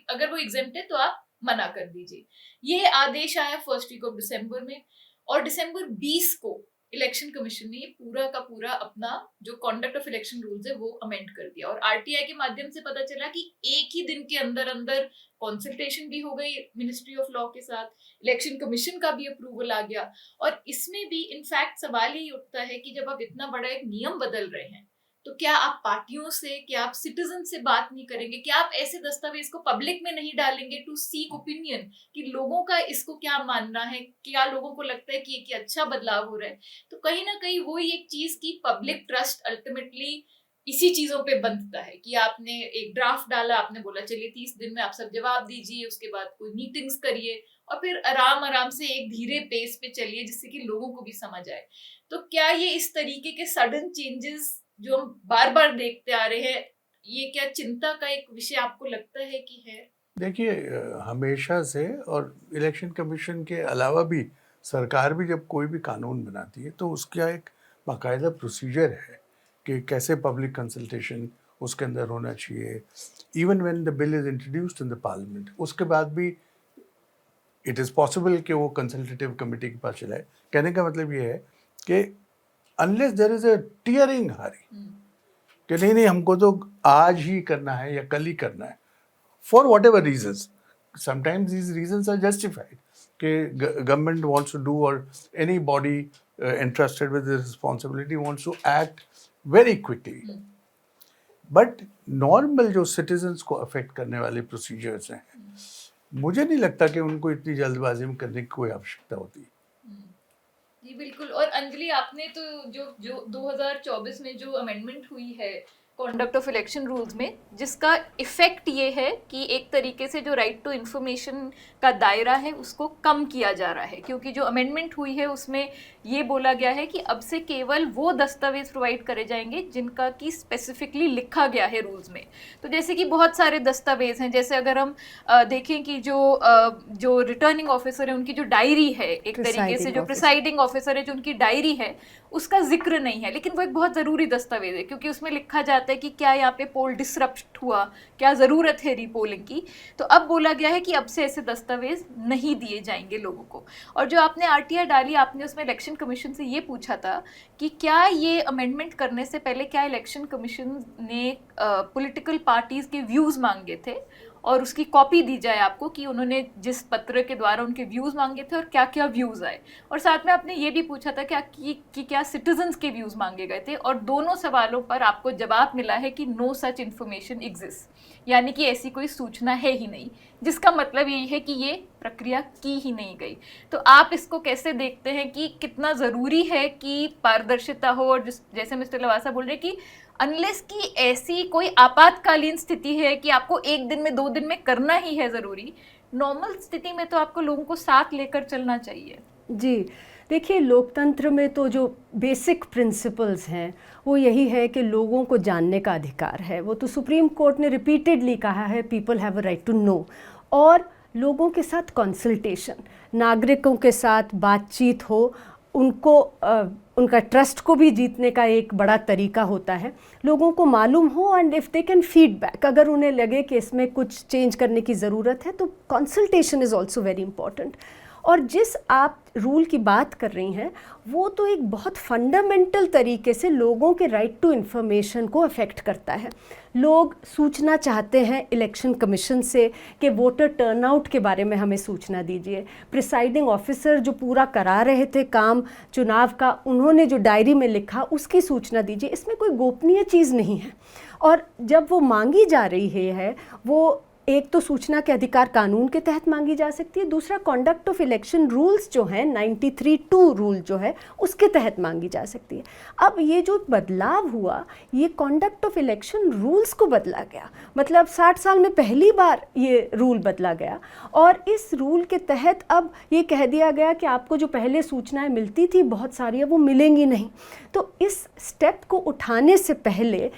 अगर वो एग्जेम्प्ट है तो आप मना कर दीजिए। ये आदेश आया फर्स्ट वीक ऑफ दिसंबर में और दिसंबर 20 को इलेक्शन कमीशन ने ये पूरा का पूरा अपना जो कॉन्डक्ट ऑफ इलेक्शन रूल्स है वो अमेंड कर दिया और आरटीआई के माध्यम से पता चला कि एक ही दिन के अंदर अंदर कंसल्टेशन भी हो गई मिनिस्ट्री ऑफ लॉ के साथ, इलेक्शन कमीशन का भी अप्रूवल आ गया। और इसमें भी इनफैक्ट सवाल यही उठता है कि जब आप इतना बड़ा एक नियम बदल रहे हैं तो क्या आप पार्टियों से, क्या आप सिटीजन से बात नहीं करेंगे, क्या आप ऐसे दस्तावेज को पब्लिक में नहीं डालेंगे टू सीक ओपिनियन कि लोगों का इसको क्या मानना है, क्या लोगों को लगता है कि ये अच्छा बदलाव हो रहा है। तो कहीं ना कहीं वो एक चीज की पब्लिक ट्रस्ट अल्टीमेटली इसी चीजों पे बंधता है कि आपने एक ड्राफ्ट डाला, आपने बोला चलिए 30 दिन में आप सब जवाब दीजिए, उसके बाद कोई मीटिंग्स करिए और फिर आराम आराम से एक धीरे पेस पे चलिए जिससे कि लोगों को भी समझ आए। तो क्या ये इस तरीके के सडन चेंजेस जो हम बार बार देखते आ रहे हैं, ये क्या चिंता का एक विषय आपको लगता है कि है?
देखिए, हमेशा से, और इलेक्शन कमीशन के अलावा भी सरकार भी जब कोई भी कानून बनाती है तो उसका एक बाकायदा प्रोसीजर है कि कैसे पब्लिक कंसल्टेशन उसके अंदर होना चाहिए। Even when the bill is introduced in the parliament, उसके बाद भी इट इज़ पॉसिबल कि वो कंसल्टेटिव कमेटी के पास चलाए। कहने का मतलब ये है कि unless there is a tearing hurry कि नहीं नहीं हमको तो आज ही करना है या कल ही करना है, for whatever reasons, sometimes these reasons are justified कि government wants to do, or any body entrusted with this responsibility wants to act very quickly. But normal जो citizens को affect करने वाले procedures हैं, मुझे नहीं लगता कि उनको इतनी जल्दबाजी में करने की कोई आवश्यकता होती।
जी बिल्कुल। और अंजलि, आपने तो जो 2024 में जो अमेंडमेंट हुई है कॉन्डक्ट ऑफ इलेक्शन रूल्स में, जिसका इफेक्ट ये है कि एक तरीके से जो राइट टू इन्फॉर्मेशन का दायरा है उसको कम किया जा रहा है, क्योंकि जो अमेंडमेंट हुई है उसमें ये बोला गया है कि अब से केवल वो दस्तावेज प्रोवाइड करे जाएंगे जिनका कि स्पेसिफिकली लिखा गया है रूल्स में। तो जैसे कि बहुत सारे दस्तावेज हैं, जैसे अगर हम देखें कि जो रिटर्निंग ऑफिसर है उनकी जो डायरी है, एक तरीके से जो प्रिसाइडिंग ऑफिसर है जो उनकी डायरी है उसका जिक्र नहीं है, लेकिन वो एक बहुत ज़रूरी दस्तावेज है क्योंकि उसमें लिखा जाता है कि क्या यहाँ पे पोल डिसरप्ट हुआ, क्या ज़रूरत है रीपोलिंग की। तो अब बोला गया है कि अब से ऐसे दस्तावेज नहीं दिए जाएंगे लोगों को। और जो आपने आरटीआई डाली, आपने उसमें इलेक्शन कमीशन से ये पूछा था कि क्या ये अमेंडमेंट करने से पहले क्या इलेक्शन कमीशन ने पॉलिटिकल पार्टीज़ के व्यूज़ मांगे थे और उसकी कॉपी दी जाए आपको कि उन्होंने जिस पत्र के द्वारा उनके व्यूज़ मांगे थे और क्या क्या व्यूज़ आए। और साथ में आपने ये भी पूछा था कि क्या सिटीजन्स के व्यूज़ मांगे गए थे, और दोनों सवालों पर आपको जवाब मिला है कि नो सच इन्फॉर्मेशन एग्जिस्ट, यानी कि ऐसी कोई सूचना है ही नहीं, जिसका मतलब यही है कि ये प्रक्रिया की ही नहीं गई। तो आप इसको कैसे देखते हैं कि कितना ज़रूरी है कि पारदर्शिता हो, और जैसे मिस्टर लवासा बोल रहे कि अनलेस कि ऐसी कोई आपातकालीन स्थिति है कि आपको एक दिन में 2 दिन में करना ही है ज़रूरी, नॉर्मल स्थिति में तो आपको लोगों को साथ लेकर चलना चाहिए।
जी देखिए, लोकतंत्र में तो जो बेसिक प्रिंसिपल्स हैं वो यही है कि लोगों को जानने का अधिकार है। वो तो सुप्रीम कोर्ट ने रिपीटेडली कहा है, people have a right to know. और लोगों के साथ कंसल्टेशन, नागरिकों के साथ बातचीत हो, उनको उनका ट्रस्ट को भी जीतने का एक बड़ा तरीका होता है। लोगों को मालूम हो, and if they can feedback, अगर उन्हें लगे कि इसमें कुछ चेंज करने की ज़रूरत है तो consultation is also very important. और जिस आप रूल की बात कर रही हैं वो तो एक बहुत फंडामेंटल तरीके से लोगों के राइट टू इन्फॉर्मेशन को अफेक्ट करता है। लोग सूचना चाहते हैं इलेक्शन कमीशन से कि वोटर टर्नआउट के बारे में हमें सूचना दीजिए। प्रिसाइडिंग ऑफिसर जो पूरा करा रहे थे काम चुनाव का, उन्होंने जो डायरी में लिखा उसकी सूचना दीजिए। इसमें कोई गोपनीय चीज़ नहीं है। और जब वो मांगी जा रही है वो एक तो सूचना के अधिकार कानून के तहत मांगी जा सकती है, दूसरा कॉन्डक्ट ऑफ इलेक्शन रूल्स जो हैं 93(2) रूल जो है उसके तहत मांगी जा सकती है। अब ये जो बदलाव हुआ, ये कॉन्डक्ट ऑफ इलेक्शन रूल्स को बदला गया, मतलब 60 साल में पहली बार ये रूल बदला गया। और इस रूल के तहत अब ये कह दिया गया कि आपको जो पहले सूचनाएं मिलती थी बहुत सारी, अब वो मिलेंगी नहीं। तो इस स्टेप को उठाने से पहले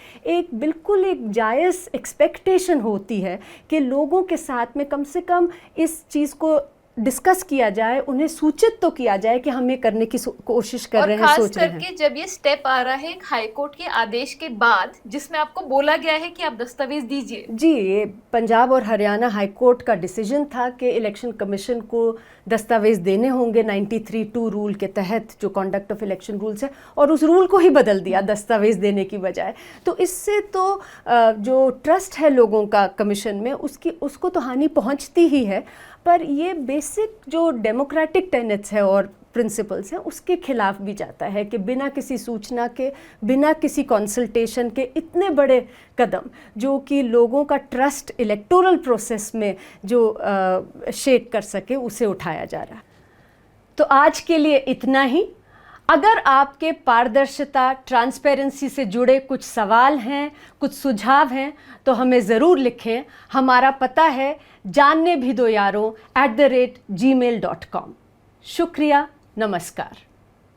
बिल्कुल एक जायज़ एक्सपेक्टेशन होती है कि लोगों के साथ में कम से कम इस चीज़ को डिस्कस किया जाए, उन्हें सूचित तो किया जाए कि हम ये करने की कोशिश कर रहे हैं, सोच रहे हैं।
और खास करके जब ये स्टेप आ रहा है हाईकोर्ट के आदेश के बाद, जिसमें आपको बोला गया है कि आप दस्तावेज दीजिए।
जी, ये पंजाब और हरियाणा हाईकोर्ट का डिसीजन था कि इलेक्शन कमीशन को दस्तावेज देने होंगे 93(2) रूल के तहत, जो कॉन्डक्ट ऑफ इलेक्शन रूल्स है, और उस रूल को ही बदल दिया दस्तावेज देने की बजाय। तो इससे तो जो ट्रस्ट है लोगों का कमीशन में उसको तो हानि पहुंचती ही है, पर ये बेसिक जो डेमोक्रेटिक टेनेट्स है और प्रिंसिपल्स हैं उसके खिलाफ भी जाता है कि बिना किसी सूचना के, बिना किसी कंसल्टेशन के इतने बड़े कदम जो कि लोगों का ट्रस्ट इलेक्टोरल प्रोसेस में जो शेक कर सके, उसे उठाया जा रहा है। तो आज के लिए इतना ही। अगर आपके पारदर्शिता, ट्रांसपेरेंसी से जुड़े कुछ सवाल हैं, कुछ सुझाव हैं, तो हमें ज़रूर लिखें। हमारा पता है जानने भी दो यारों @gmail.com। शुक्रिया, नमस्कार।